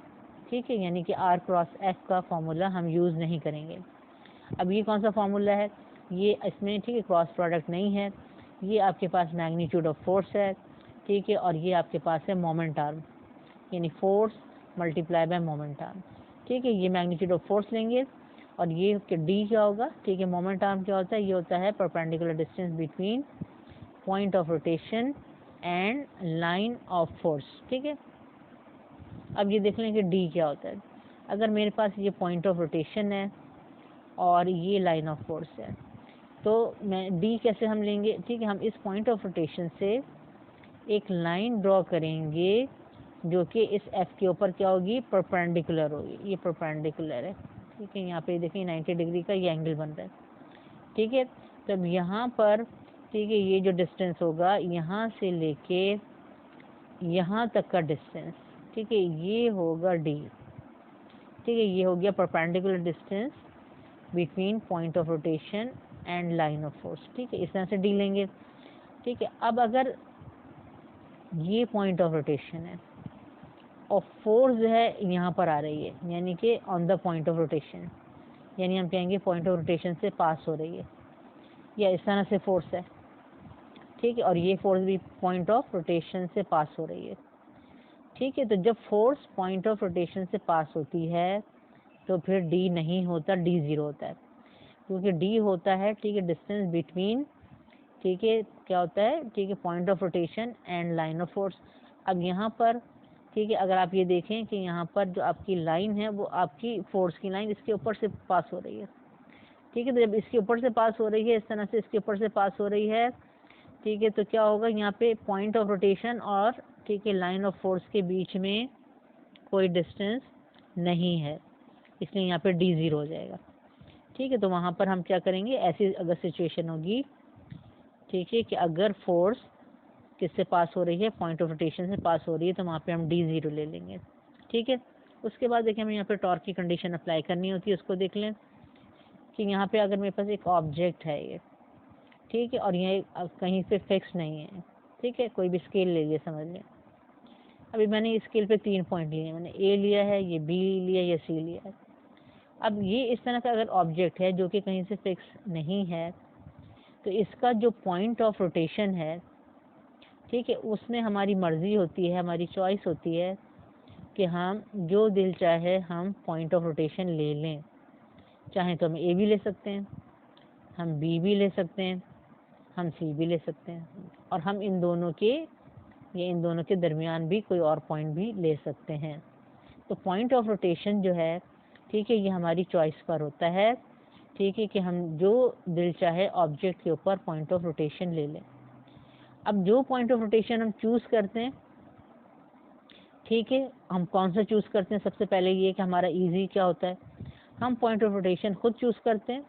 ठीक है, यानी कि आर क्रॉस एफ का फॉर्मूला हम यूज़ नहीं करेंगे। अब ये कौन सा फॉर्मूला है, ये इसमें, ठीक है, क्रॉस प्रोडक्ट नहीं है, ये आपके पास मैग्नीट्यूड ऑफ फोर्स है। ठीक है, और ये आपके पास है मोमेंट आर्म, यानी force multiply by moment arm. ठीक है, ये मैग्नीट्यूड ऑफ फोर्स लेंगे और ये डी क्या होगा, ठीक है, मोमेंट आर्म क्या होता है, ये होता है perpendicular distance between point of rotation and line of force. ठीक है, अब ये देख लें कि डी क्या होता है। अगर मेरे पास ये पॉइंट ऑफ रोटेशन है और ये लाइन ऑफ फोर्स है, तो मैं डी कैसे हम लेंगे, ठीक है, हम इस पॉइंट ऑफ रोटेशन से एक लाइन ड्रॉ करेंगे जो कि इस एफ के ऊपर क्या होगी, परपेंडिकुलर होगी। ये परपेंडिकुलर है, ठीक है, यहाँ पे देखिए 90 डिग्री का ये एंगल बन रहा है, ठीक है। तब यहाँ पर, ठीक है, ये जो डिस्टेंस होगा यहाँ से लेके यहाँ तक का डिस्टेंस, ठीक है, ये होगा डी, ठीक है, ये हो गया perpendicular distance between point of rotation and line of force, ठीक है, इस तरह से डी लेंगे, ठीक है। अब अगर ये पॉइंट ऑफ रोटेशन है और फोर्स जो है यहाँ पर आ रही है, यानी कि on the point of rotation, यानी हम कहेंगे पॉइंट ऑफ रोटेशन से पास हो रही है, या इस तरह से फोर्स है, ठीक है, और ये फोर्स भी पॉइंट ऑफ रोटेशन से पास हो रही है, ठीक है। तो जब फोर्स पॉइंट ऑफ रोटेशन से पास होती है तो फिर डी नहीं होता, डी ज़ीरो होता है, क्योंकि डी होता है, ठीक है, डिस्टेंस बिटवीन, ठीक है, क्या होता है, ठीक है, point of rotation and line of force. अब यहाँ पर, ठीक है, अगर आप ये देखें कि यहाँ पर जो आपकी लाइन है वो आपकी फोर्स की लाइन इसके ऊपर से पास हो रही है, ठीक है। तो जब इसके ऊपर से पास हो रही है, इस तरह से इसके ऊपर से पास हो रही है, ठीक है, तो क्या होगा, यहाँ पे पॉइंट ऑफ रोटेशन और, ठीक है, लाइन ऑफ फोर्स के बीच में कोई डिस्टेंस नहीं है, इसलिए यहाँ पे डी ज़ीरो हो जाएगा, ठीक है। तो वहाँ पर हम क्या करेंगे, ऐसी अगर सिचुएशन होगी, ठीक है, कि अगर फोर्स किससे पास हो रही है, पॉइंट ऑफ रोटेशन से पास हो रही है, तो वहाँ पे हम डी ज़ीरो ले लेंगे, ठीक है। उसके बाद देखिए हमें यहाँ पे टॉर्क की कंडीशन अप्लाई करनी होती है, उसको देख लें कि यहाँ पे अगर मेरे पास एक ऑब्जेक्ट है ये, ठीक है, और ये कहीं पे फिक्स नहीं है, ठीक है, कोई भी स्केल ले लिया समझ लें। अभी मैंने इस स्केल पे 3 पॉइंट लिए, मैंने ए लिया है, ये बी लिया, ये सी लिया है। अब ये इस तरह का अगर ऑब्जेक्ट है जो कि कहीं से फिक्स नहीं है, तो इसका जो पॉइंट ऑफ रोटेशन है, ठीक है, उसमें हमारी मर्जी होती है, हमारी चॉइस होती है कि हम जो दिल चाहे हम पॉइंट ऑफ रोटेशन ले लें। चाहे तो हम ए भी ले सकते हैं, हम बी भी ले सकते हैं, हम सी भी ले सकते हैं, और हम इन दोनों के दरमियान भी कोई और पॉइंट भी ले सकते हैं। तो पॉइंट ऑफ रोटेशन जो है, ठीक है, ये हमारी चॉइस पर होता है, ठीक है, कि हम जो दिल चाहे ऑब्जेक्ट के ऊपर पॉइंट ऑफ रोटेशन ले लें। अब जो पॉइंट ऑफ रोटेशन हम चूज़ करते हैं, ठीक है, हम कौन सा चूज़ करते हैं, सबसे पहले ये कि हमारा इजी क्या होता है, हम पॉइंट ऑफ रोटेशन खुद चूज़ करते हैं,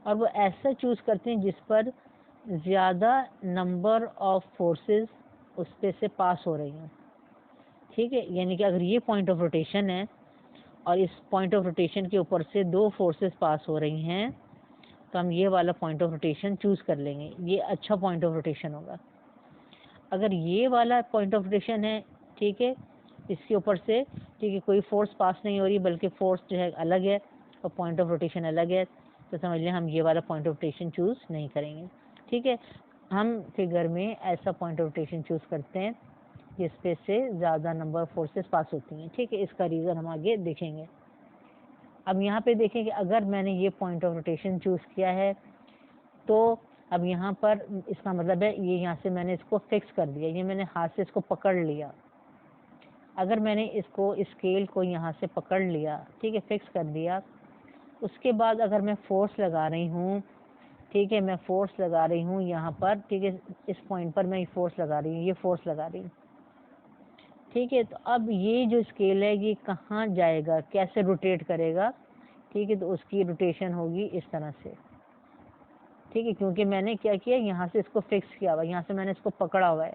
और वो ऐसा चूज़ करते हैं जिस पर ज़्यादा नंबर ऑफ फोर्सेस उस पे से पास हो रही हैं, ठीक है। यानी कि अगर ये पॉइंट ऑफ रोटेशन है और इस पॉइंट ऑफ रोटेशन के ऊपर से 2 फोर्सेस पास हो रही हैं, तो हम ये वाला पॉइंट ऑफ रोटेशन चूज़ कर लेंगे, ये अच्छा पॉइंट ऑफ रोटेशन होगा। अगर ये वाला पॉइंट ऑफ रोटेशन है, ठीक है, इसके ऊपर से, ठीक है, कोई फोर्स पास नहीं हो रही, बल्कि फोर्स जो है अलग है और पॉइंट ऑफ रोटेशन अलग है, तो समझ लें हम ये वाला पॉइंट ऑफ रोटेशन चूज़ नहीं करेंगे, ठीक है। हम फिगर में ऐसा पॉइंट ऑफ रोटेशन चूज़ करते हैं जिस पे से ज़्यादा नंबर ऑफ फोर्सेस पास होती हैं, ठीक है। इसका रीज़न हम आगे देखेंगे। अब यहाँ पे देखें कि अगर मैंने ये पॉइंट ऑफ रोटेशन चूज़ किया है, तो अब यहाँ पर इसका मतलब है ये यहाँ से मैंने इसको फिक्स कर दिया, ये मैंने हाथ से इसको पकड़ लिया। अगर मैंने इसको स्केल को यहाँ से पकड़ लिया, ठीक है, फिक्स कर दिया, उसके बाद अगर मैं फोर्स लगा रही हूँ, ठीक है, मैं फोर्स लगा रही हूँ यहाँ पर, ठीक है, इस पॉइंट पर मैं फोर्स लगा रही हूँ, ये फोर्स लगा रही हूँ, ठीक है। तो अब ये जो स्केल है ये कहाँ जाएगा, कैसे रोटेट करेगा, ठीक है, तो उसकी रोटेशन होगी इस तरह से, ठीक है, क्योंकि मैंने क्या किया, यहाँ से इसको फिक्स किया हुआ, यहाँ से मैंने इसको पकड़ा हुआ है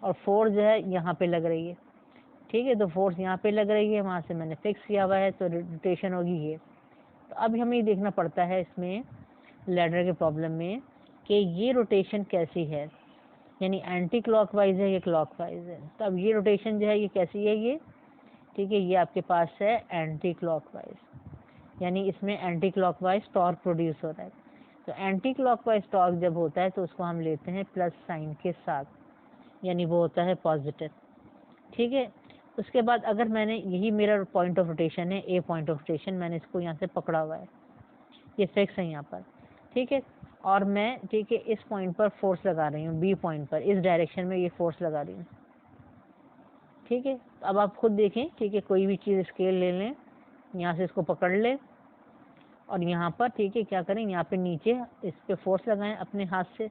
और फोर्स जो है यहाँ पे लग रही है, ठीक है, तो फोर्स यहाँ पे लग रही है, वहाँ से मैंने फिक्स किया हुआ है, तो रोटेशन होगी ये। तो अब हमें ये देखना पड़ता है इसमें लैडर के प्रॉब्लम में कि ये रोटेशन कैसी है, यानी एंटी क्लॉकवाइज है, ये क्लॉकवाइज है। तो अब ये रोटेशन जो है ये कैसी है, ये, ठीक है, ये आपके पास है एंटी क्लॉकवाइज, यानी इसमें एंटी क्लॉकवाइज टॉर्क प्रोड्यूस हो रहा है। तो एंटी क्लॉकवाइज टॉर्क जब होता है तो उसको हम लेते हैं प्लस साइन के साथ, यानी वो होता है पॉजिटिव, ठीक है। उसके बाद अगर मैंने, यही मेरा पॉइंट ऑफ रोटेशन है, ए पॉइंट ऑफ रोटेशन, मैंने इसको यहाँ से पकड़ा हुआ है, ये फिक्स है यहाँ पर, ठीक है, और मैं, ठीक है, इस पॉइंट पर फोर्स लगा रही हूँ, बी पॉइंट पर, इस डायरेक्शन में ये फोर्स लगा रही हूँ, ठीक है, अब आप खुद देखें, ठीक है, कोई भी चीज़ स्केल ले लें, यहाँ से इसको पकड़ लें और यहाँ पर, ठीक है, क्या करें, यहाँ पे नीचे इस पे फोर्स लगाएं, अपने हाथ से,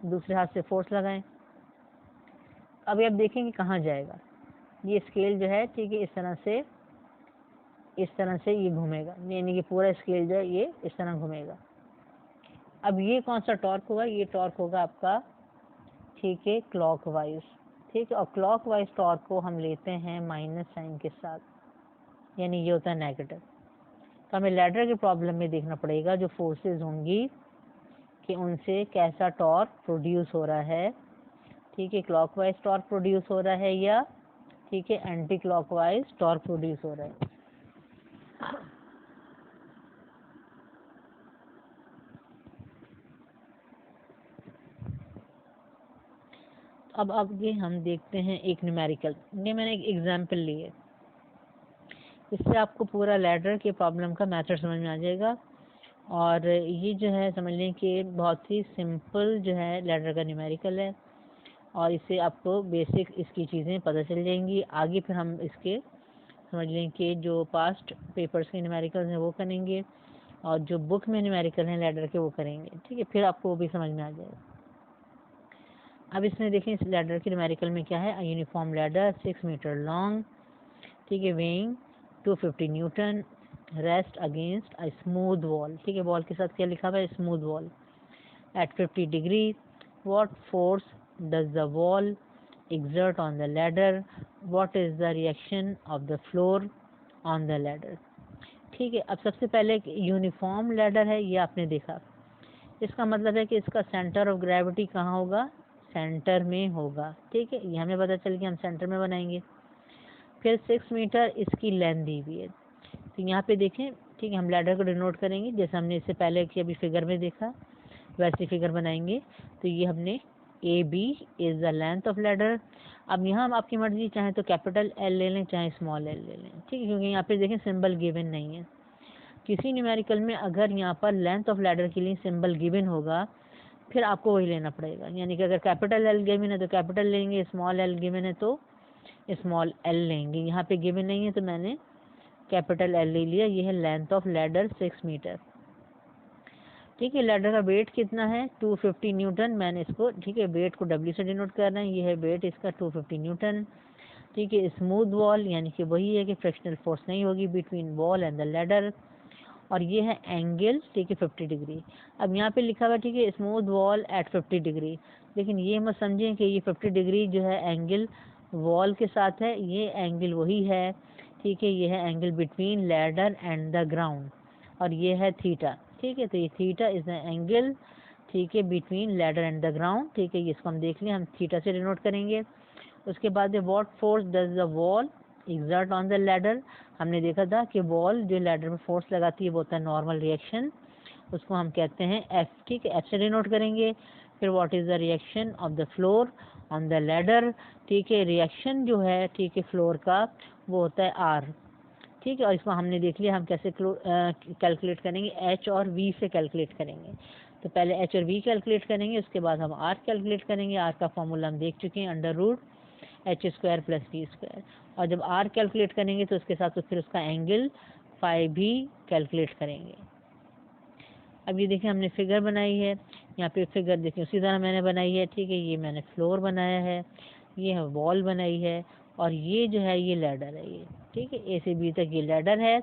दूसरे हाथ से फोर्स लगाएं। अब आप देखेंगे कहाँ जाएगा, ये स्केल जो है, ठीक है, इस तरह से ये घूमेगा, यानी कि पूरा स्केल जो है ये इस तरह घूमेगा। अब ये कौन सा टॉर्क होगा, ये टॉर्क होगा आपका, ठीक है, क्लॉकवाइज, ठीक है, और क्लॉकवाइज टॉर्क को हम लेते हैं माइनस साइन के साथ, यानी ये होता है नेगेटिव। तो हमें लैडर के प्रॉब्लम में देखना पड़ेगा जो फोर्सेस होंगी कि उनसे कैसा टॉर्क प्रोड्यूस हो रहा है, ठीक है, क्लॉकवाइज टॉर्क प्रोड्यूस हो रहा है या, ठीक है, एंटी क्लॉकवाइज टॉर्क प्रोड्यूस हो रहा है। अब आगे हम देखते हैं एक न्यूमेरिकल, ये मैंने एक एग्जाम्पल ली है, इससे आपको पूरा लैडर के प्रॉब्लम का मेथड समझ में आ जाएगा। और ये जो है समझ लें कि बहुत ही सिंपल जो है लैडर का न्यूमेरिकल है, और इससे आपको बेसिक इसकी चीज़ें पता चल जाएंगी। आगे फिर हम इसके समझ लें कि जो पास्ट पेपर्स के न्यूमेरिकल्स हैं वो करेंगे, और जो बुक में न्यूमेरिकल हैं लैडर के वो करेंगे, ठीक है, फिर आपको वो भी समझ में आ जाएगा। अब इसमें देखें, इस लैडर के न्यूमेरिकल में क्या है, यूनिफॉर्म लैडर 6 मीटर लॉन्ग, ठीक है, weighing 250 newton, rest against a smooth wall, ठीक है, वॉल के साथ क्या लिखा हुआ है, smooth wall, at 50 degree, what force does the wall exert on the ladder, what is the reaction of the floor on the ladder, ठीक है। अब सबसे पहले एक यूनिफॉर्म लैडर है, ये आपने देखा, इसका मतलब है कि इसका सेंटर ऑफ ग्रेविटी कहाँ होगा, सेंटर में होगा, ठीक है, ये हमें पता चल गया, हम सेंटर में बनाएंगे। फिर 6 मीटर इसकी लेंथ दी हुई है, तो यहाँ पे देखें, ठीक है, हम लैडर को डिनोट करेंगे जैसे हमने इससे पहले कि अभी फिगर में देखा, वैसे फिगर बनाएंगे। तो ये हमने A B is the length of ladder. अब यहाँ हम आपकी मर्जी, चाहे तो कैपिटल एल ले लें, चाहे स्मॉल एल ले लें, ठीक है, क्योंकि यहाँ पे देखें सिंबल गिवन नहीं है। किसी न्यूमेरिकल में अगर यहाँ पर लेंथ ऑफ लैडर के लिए सिंबल गिवन होगा, फिर आपको वही लेना पड़ेगा, यानी कि अगर कैपिटल एल गिवन है तो कैपिटल लेंगे, स्मॉल एल गिवन है तो स्मॉल एल लेंगे। यहाँ पे गिवन नहीं है तो मैंने कैपिटल एल ले लिया। ये है लेंथ ऑफ लैडर 6 मीटर, ठीक है। लैडर का वेट कितना है, 250 न्यूटन, मैंने इसको, ठीक है, वेट को डब्ल्यू से डिनोट कर रहे हैं, ये है वेट इसका 250 न्यूटन, ठीक है। स्मूथ वॉल यानी कि वही है कि फ्रिक्शनल फोर्स नहीं होगी between wall and the ladder, और ये है एंगल, ठीक है, 50 डिग्री। अब यहाँ पे लिखा हुआ, ठीक है, स्मूथ वॉल एट 50 डिग्री, लेकिन ये मत समझें कि ये 50 डिग्री जो है एंगल वॉल के साथ है, ये एंगल वही है, ठीक है, ये है angle between ladder and the ground, और ये है थीटा, ठीक है। तो ये थीटा इज द एंगल, ठीक है, between ladder and the ground, ठीक है, इसको हम देख लें, हम थीटा से डिनोट करेंगे। उसके बाद what force does the wall exert on the ladder, हमने देखा था कि वॉल जो लैडर में फोर्स लगाती है वो होता है नॉर्मल रिएक्शन, उसको हम कहते हैं एफ, ठीक है, एफ से डिनोट करेंगे। फिर what is the reaction of the floor on the ladder, ठीक है, रिएक्शन जो है, ठीक है, फ्लोर का वो होता है आर, ठीक है, और इसको हमने देख लिया हम कैसे कैलकुलेट करेंगे, एच और वी से कैलकुलेट करेंगे। तो पहले एच और वी कैलकुलेट करेंगे, उसके बाद हम आर कैलकुलेट करेंगे। आर का फॉर्मूला हम देख चुके हैं, under root H square plus V square, और जब आर कैलकुलेट करेंगे तो उसके साथ तो फिर उसका एंगल फाई भी कैलकुलेट करेंगे। अब ये देखिए हमने फिगर बनाई है, यहाँ पे फिगर देखिए उसी तरह मैंने बनाई है, ठीक है, ये मैंने फ्लोर बनाया है, ये है वॉल बनाई है, और ये जो है ये लैडर है, ये, ठीक है, ए से बी तक ये लैडर है,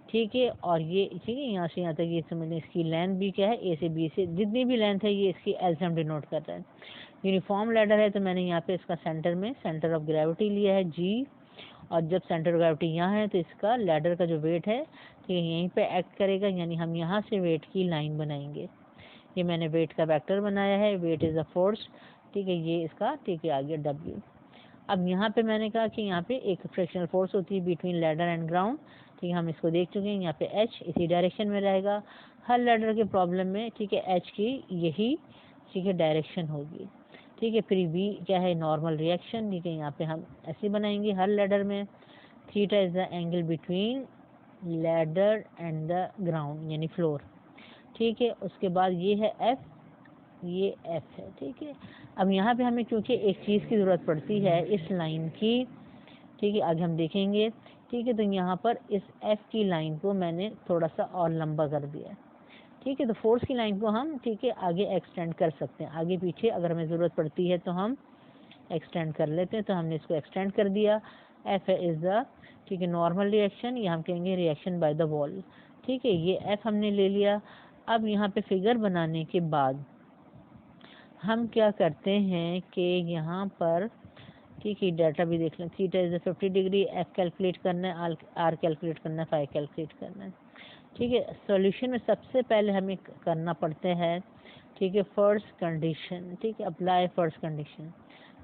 ठीक है, और ये, ठीक है, यहाँ से यहाँ तक ये समझ लें इसकी लेंथ भी क्या है, ए से बी से जितनी भी लेंथ है ये इसकी एल से हम डिनोट कर रहे हैं। यूनिफॉर्म लैडर है तो मैंने यहाँ पे इसका सेंटर में सेंटर ऑफ ग्रेविटी लिया है जी, और जब सेंटर ऑफ ग्रेविटी यहाँ है तो इसका लैडर का जो वेट है, ठीक है, यहीं पे एक्ट करेगा, यानी हम यहाँ से वेट की लाइन बनाएंगे। ये मैंने वेट का वेक्टर बनाया है, वेट इज़ अ फोर्स, ठीक है, ये इसका, ठीक है, आगे डब्ल्यू। अब यहाँ पे मैंने कहा कि यहाँ पे एक फ्रिक्शनल फोर्स होती है बिटवीन लैडर एंड ग्राउंड, ठीक है, हम इसको देख चुके हैं, यहाँ पे एच इसी डायरेक्शन में रहेगा हर लैडर के प्रॉब्लम में, ठीक है, एच की यही, ठीक है, डायरेक्शन होगी, ठीक है। फिर वी क्या है, नॉर्मल रिएक्शन, ठीक है, यहाँ पे हम ऐसे बनाएंगे हर लैडर में। Theta is the angle between ladder and the ground यानी फ्लोर, ठीक है। उसके बाद ये है एफ, ये एफ है, ठीक है। अब यहाँ पे हमें क्योंकि एक चीज़ की ज़रूरत पड़ती है इस लाइन की, ठीक है, आगे हम देखेंगे। ठीक है, तो यहाँ पर इस एफ की लाइन को मैंने थोड़ा सा और लंबा कर दिया। ठीक है, तो फोर्स की लाइन को हम ठीक है आगे एक्सटेंड कर सकते हैं, आगे पीछे अगर हमें ज़रूरत पड़ती है तो हम एक्सटेंड कर लेते हैं। तो हमने इसको एक्सटेंड कर दिया। एफ इज़ द ठीक है नॉर्मल रिएक्शन, या हम कहेंगे रिएक्शन बाय द वॉल। ठीक है, ये एफ हमने ले लिया। अब यहाँ पे फिगर बनाने के बाद हम क्या करते हैं कि यहाँ पर ठीक है डाटा भी देख लें। Theta is 50 degree, F calculate करना है, आर कैलकुलेट करना है, फाई कैलकुलेट करना है। ठीक है, सॉल्यूशन में सबसे पहले हमें करना पड़ता है ठीक है फर्स्ट कंडीशन। ठीक है, अप्लाई फर्स्ट कंडीशन।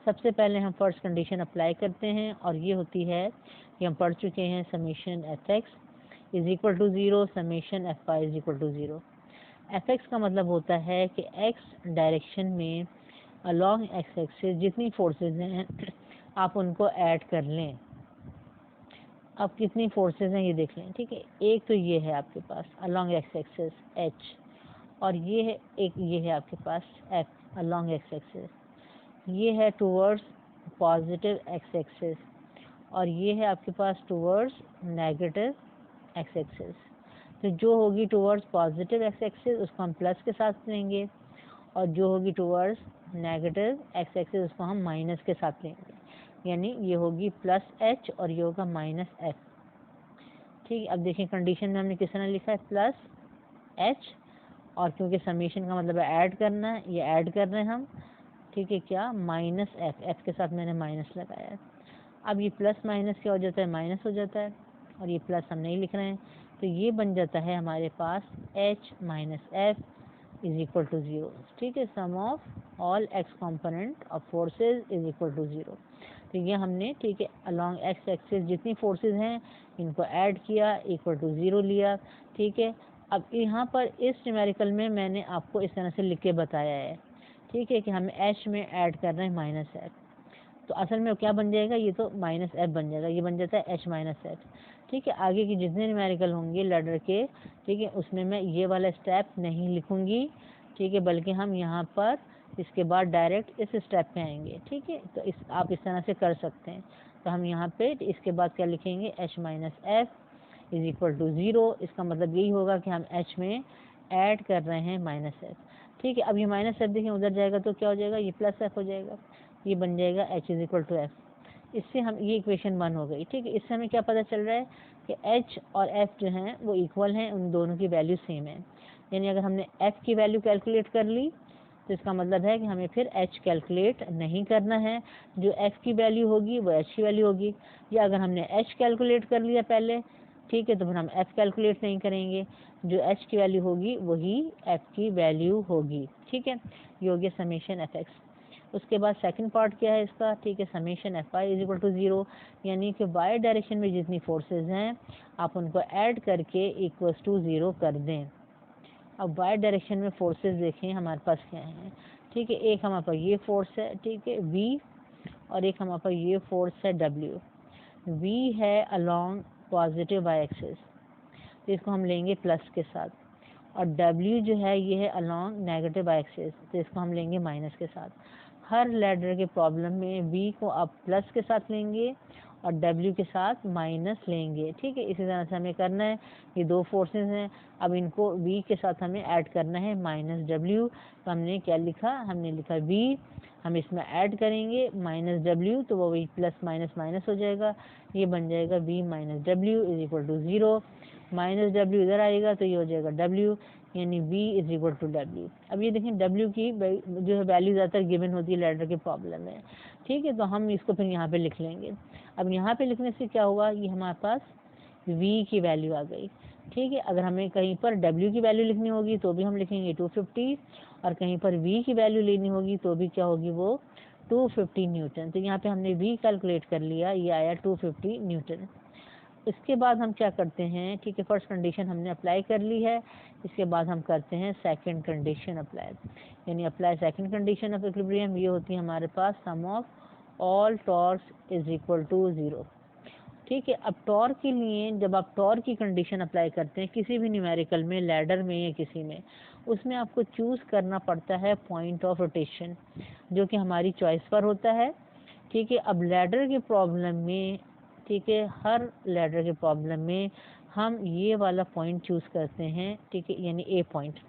सबसे पहले हम फर्स्ट कंडीशन अप्लाई करते हैं और ये होती है कि हम पढ़ चुके हैं summation F x is equal to 0 summation F Y is equal to 0। F x का मतलब होता है कि एक्स डायरेक्शन में अलॉन्ग एक्स एक्सिस जितनी फोर्सेज हैं आप उनको ऐड कर लें। अब कितनी फोर्सेज हैं ये देख लें। ठीक है, एक तो ये है आपके पास अलॉन्ग एक्स एक्सिस एच, और ये है एक ये है आपके पास एफ अलॉन्ग एक्स एक्सिस, ये है टूवर्ड्स पॉजिटिव एक्स एक्सिस, और ये है आपके पास टूवर्ड्स नेगेटिव एक्स एक्सिस। तो जो होगी टूवर्ड्स पॉजिटिव एक्स एक्सिस उसको हम प्लस के साथ लेंगे, और जो होगी टूवर्ड्स नेगेटिव एक्स एक्सिस उसको हम माइनस के साथ लेंगे। यानी ये होगी प्लस एच और ये होगा माइनस एफ। ठीक है, अब देखिए कंडीशन में हमने किस तरह लिखा है प्लस एच, और क्योंकि समीशन का मतलब है ऐड करना है, ये ऐड कर रहे हैं हम। ठीक है, क्या माइनस एफ, एफ के साथ मैंने माइनस लगाया है। अब ये प्लस माइनस क्या हो जाता है, माइनस हो जाता है, और ये प्लस हम नहीं लिख रहे हैं। तो ये बन जाता है हमारे पास H minus F is equal to 0। ठीक है, sum of all X component of forces is equal to 0। तो ये हमने ठीक है अलॉन्ग एक्स एक्सिस जितनी फोर्सेज हैं इनको ऐड किया, इक्वल टू 0 लिया। ठीक है, अब यहाँ पर इस न्यूमेरिकल में मैंने आपको इस तरह से लिख के बताया है। ठीक है, कि हम एच में ऐड कर रहे हैं माइनस एफ, तो असल में क्या बन जाएगा, ये तो माइनस एफ बन जाएगा, ये बन जाता है एच माइनस एफ। ठीक है, आगे की जितने न्यूमेरिकल होंगे लैडर के ठीक है उसमें मैं ये वाला स्टेप नहीं लिखूंगी। ठीक है, बल्कि हम यहाँ पर इसके बाद डायरेक्ट इस स्टेप पे आएंगे। ठीक है, तो आप इस तरह से कर सकते हैं। तो हम यहाँ पे इसके बाद क्या लिखेंगे, H minus F is equal to 0। इसका मतलब यही होगा कि हम एच में ऐड कर रहे हैं माइनस एफ। ठीक है, अब ये माइनस एफ देखिए उधर जाएगा तो क्या हो जाएगा, ये प्लस एफ हो जाएगा, ये बन जाएगा H is equal to F. इससे हम ये इक्वेशन 1 हो गई। ठीक है, इससे हमें क्या पता चल रहा है कि एच और एफ जो हैं वो इक्वल हैं, उन दोनों की वैल्यू सेम है। यानी अगर हमने एफ की वैल्यू कैलकुलेट कर ली तो इसका मतलब है कि हमें फिर एच कैलकुलेट नहीं करना है, जो एफ की वैल्यू होगी वो एच की वैल्यू होगी। या अगर हमने एच कैलकुलेट कर लिया पहले ठीक है तो फिर हम एफ कैलकुलेट नहीं करेंगे, जो एच की वैल्यू होगी वही एफ की वैल्यू होगी। ठीक है, ये हो गया समेशन एफ एक्स। उसके बाद सेकंड पार्ट क्या है इसका, ठीक है summation F Y is equal to 0, यानी कि वाई डायरेक्शन में जितनी फोर्सेज हैं आप उनको ऐड करके इक्वल्स टू 0 कर दें। अब वाई डायरेक्शन में फोर्सेज देखें हमारे पास क्या हैं। ठीक है, एक हमारे पास ये फोर्स है ठीक है वी, और एक हमारे पास ये फोर्स है डब्ल्यू। वी है अलॉन्ग पॉजिटिव वाई एक्सिस, तो इसको हम लेंगे प्लस के साथ, और डब्ल्यू जो है ये है अलॉन्ग नेगेटिव वाई एक्सिस, तो इसको हम लेंगे माइनस के साथ। हर लैडर के प्रॉब्लम में वी को आप प्लस के साथ लेंगे और डब्ल्यू के साथ माइनस लेंगे। ठीक है, इसी तरह से हमें करना है। ये दो फोर्सेस हैं, अब इनको वी के साथ हमें ऐड करना है माइनस डब्ल्यू। तो हमने क्या लिखा, हमने लिखा वी, हम इसमें ऐड करेंगे माइनस डब्ल्यू, तो वो वही प्लस माइनस माइनस हो जाएगा, ये बन जाएगा V minus W is equal to 0। Minus W इधर आएगा तो ये हो जाएगा डब्ल्यू, यानी v is equal to W. अब ये देखें w की जो है वैल्यू ज़्यादातर गिवन होती है लैडर के प्रॉब्लम में। ठीक है, तो हम इसको फिर यहाँ पे लिख लेंगे। अब यहाँ पे लिखने से क्या होगा, ये हमारे पास v की वैल्यू आ गई। ठीक है, अगर हमें कहीं पर w की वैल्यू लिखनी होगी तो भी हम लिखेंगे 250, और कहीं पर v की वैल्यू लेनी होगी तो भी क्या होगी वो 250 न्यूटन। तो यहाँ पे हमने v कैलकुलेट कर लिया, ये आया 250 न्यूटन। इसके बाद हम क्या करते हैं, ठीक है फर्स्ट कंडीशन हमने अप्लाई कर ली है, इसके बाद हम करते हैं सेकंड कंडीशन अप्लाई, यानी apply second condition of equilibrium. ये होती है हमारे पास sum of all torques is equal to 0। ठीक है, अब टॉर्क के लिए जब आप टॉर्क की कंडीशन अप्लाई करते हैं किसी भी न्यूमेरिकल में, लैडर में या किसी में, उसमें आपको चूज़ करना पड़ता है पॉइंट ऑफ रोटेशन, जो कि हमारी चॉइस पर होता है। ठीक है, अब लैडर के प्रॉब्लम में ठीक है, हर लैडर के प्रॉब्लम में हम ये वाला पॉइंट चूज़ करते हैं, ठीक है, यानी ए पॉइंट,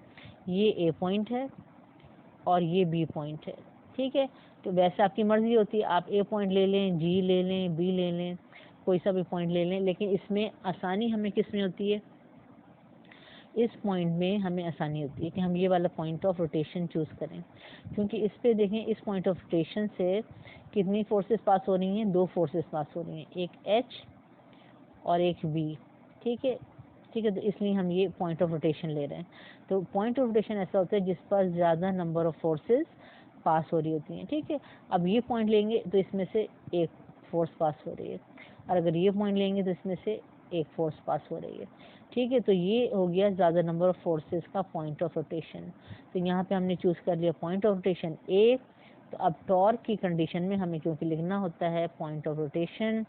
ये ए पॉइंट है और ये बी पॉइंट है, ठीक है। तो वैसे आपकी मर्ज़ी होती है, आप ए पॉइंट ले लें, जी ले लें, बी ले लें, कोई सा भी पॉइंट ले लें, लेकिन इसमें आसानी हमें किस में होती है, इस पॉइंट में हमें आसानी होती है कि हम ये वाला पॉइंट ऑफ रोटेशन चूज़ करें, क्योंकि इस पे देखें, इस पॉइंट ऑफ रोटेशन से कितनी फोर्सेस पास हो रही हैं, 2 फोर्सेस पास हो रही हैं, एक एच और एक वी, ठीक है, ठीक है। तो इसलिए हम ये पॉइंट ऑफ रोटेशन ले रहे हैं। तो पॉइंट ऑफ रोटेशन ऐसा होता है जिस पर ज़्यादा नंबर ऑफ फोर्सेस पास हो रही होती हैं, ठीक है। अब ये पॉइंट लेंगे तो इसमें से एक फोर्स पास हो रही है, और अगर ये पॉइंट लेंगे तो इसमें से एक फोर्स पास हो रही है, ठीक है। तो ये हो गया ज़्यादा नंबर ऑफ फोर्सेस का पॉइंट ऑफ रोटेशन। तो यहाँ पे हमने चूज़ कर लिया पॉइंट ऑफ रोटेशन ए। तो अब टॉर्क की कंडीशन में हमें क्योंकि लिखना होता है पॉइंट ऑफ रोटेशन,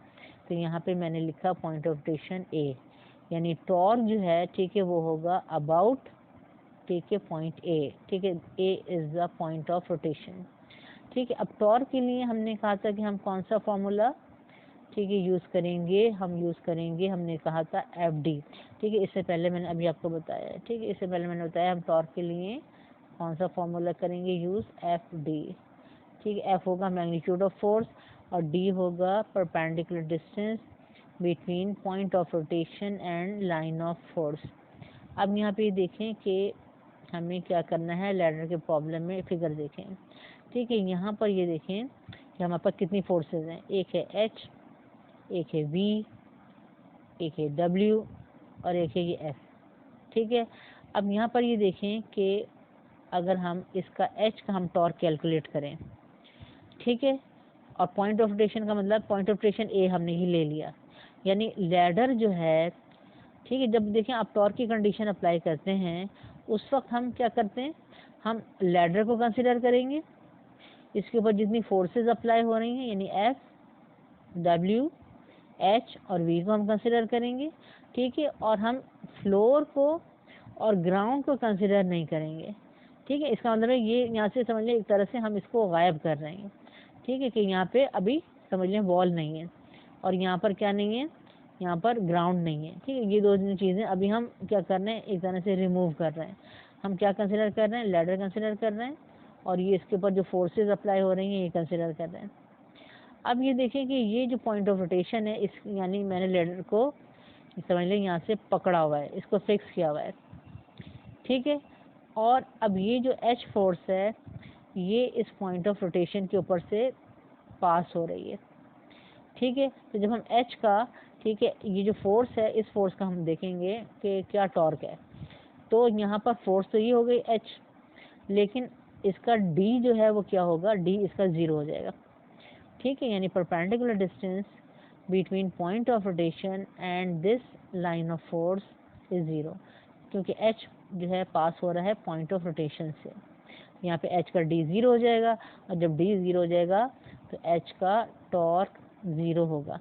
तो यहाँ पे मैंने लिखा पॉइंट ऑफ रोटेशन ए, यानी टॉर्क जो है, ठीक है, वो होगा अबाउट, ठीक है, पॉइंट ए, ठीक है, A is the point of rotation, ठीक है। अब टॉर्क के लिए हमने कहा था कि हम कौन सा फॉर्मूला, ठीक है, यूज़ करेंगे, हम यूज़ करेंगे, हमने कहा था एफ डी, ठीक है। इससे पहले मैंने अभी आपको बताया है, ठीक है, इससे पहले मैंने बताया हम टॉर्क के लिए कौन सा फॉर्मूला करेंगे यूज़, एफ डी, ठीक है। एफ होगा मैग्नीट्यूड ऑफ फोर्स और डी होगा perpendicular distance between point of rotation and line of force. अब यहाँ पे देखें कि हमें क्या करना है, लैडर के प्रॉब्लम में फिगर देखें, ठीक है। यहाँ पर ये देखें कि हमारे पास कितनी फोर्सेस हैं, एक है एच, एक है वी, एक है डब्ल्यू और एक है ये एफ, ठीक है। अब यहाँ पर ये देखें कि अगर हम इसका एच का हम टॉर्क कैलकुलेट करें, ठीक है, और पॉइंट ऑफ रोटेशन का मतलब पॉइंट ऑफ रोटेशन ए हमने ही ले लिया, यानी लैडर जो है, ठीक है, जब देखें आप टॉर्क की कंडीशन अप्लाई करते हैं उस वक्त हम क्या करते हैं, हम लैडर को कंसिडर करेंगे, इसके ऊपर जितनी फोर्सेस अप्लाई हो रही हैं यानी एफ, डब्ल्यू, एच और वी को हम कंसिडर करेंगे, ठीक है, और हम फ्लोर को और ग्राउंड को कंसिडर नहीं करेंगे, ठीक है। इसका मतलब है ये यहाँ से समझ लें एक तरह से हम इसको गायब कर रहे हैं, ठीक है, कि यहाँ पे अभी समझ लें वॉल नहीं है और यहाँ पर क्या नहीं है, यहाँ पर ग्राउंड नहीं है, ठीक है। ये दो चीज़ें अभी हम क्या कर रहे हैं, एक तरह से रिमूव कर रहे हैं। हम क्या कंसिडर कर रहे हैं, लैडर कंसिडर कर रहे हैं और ये इसके ऊपर जो फोर्सेस अप्लाई हो रही हैं ये कंसिडर कर रहे हैं। अब ये देखें कि ये जो पॉइंट ऑफ रोटेशन है, इस यानी मैंने लैडर को समझ लें यहाँ से पकड़ा हुआ है, इसको फिक्स किया हुआ है, ठीक है। और अब ये जो एच फोर्स है ये इस पॉइंट ऑफ रोटेशन के ऊपर से पास हो रही है, ठीक है। तो जब हम एच का, ठीक है, ये जो फोर्स है इस फोर्स का हम देखेंगे कि क्या टॉर्क है, तो यहाँ पर फोर्स तो ये हो गई एच, लेकिन इसका डी जो है वो क्या होगा, डी इसका 0 हो जाएगा, ठीक है, यानी perpendicular distance between point of rotation and this line of force is 0, क्योंकि एच जो है पास हो रहा है पॉइंट ऑफ रोटेशन से। यहाँ पे एच का डी 0 हो जाएगा और जब डी 0 हो जाएगा तो एच का टॉर्क 0 होगा,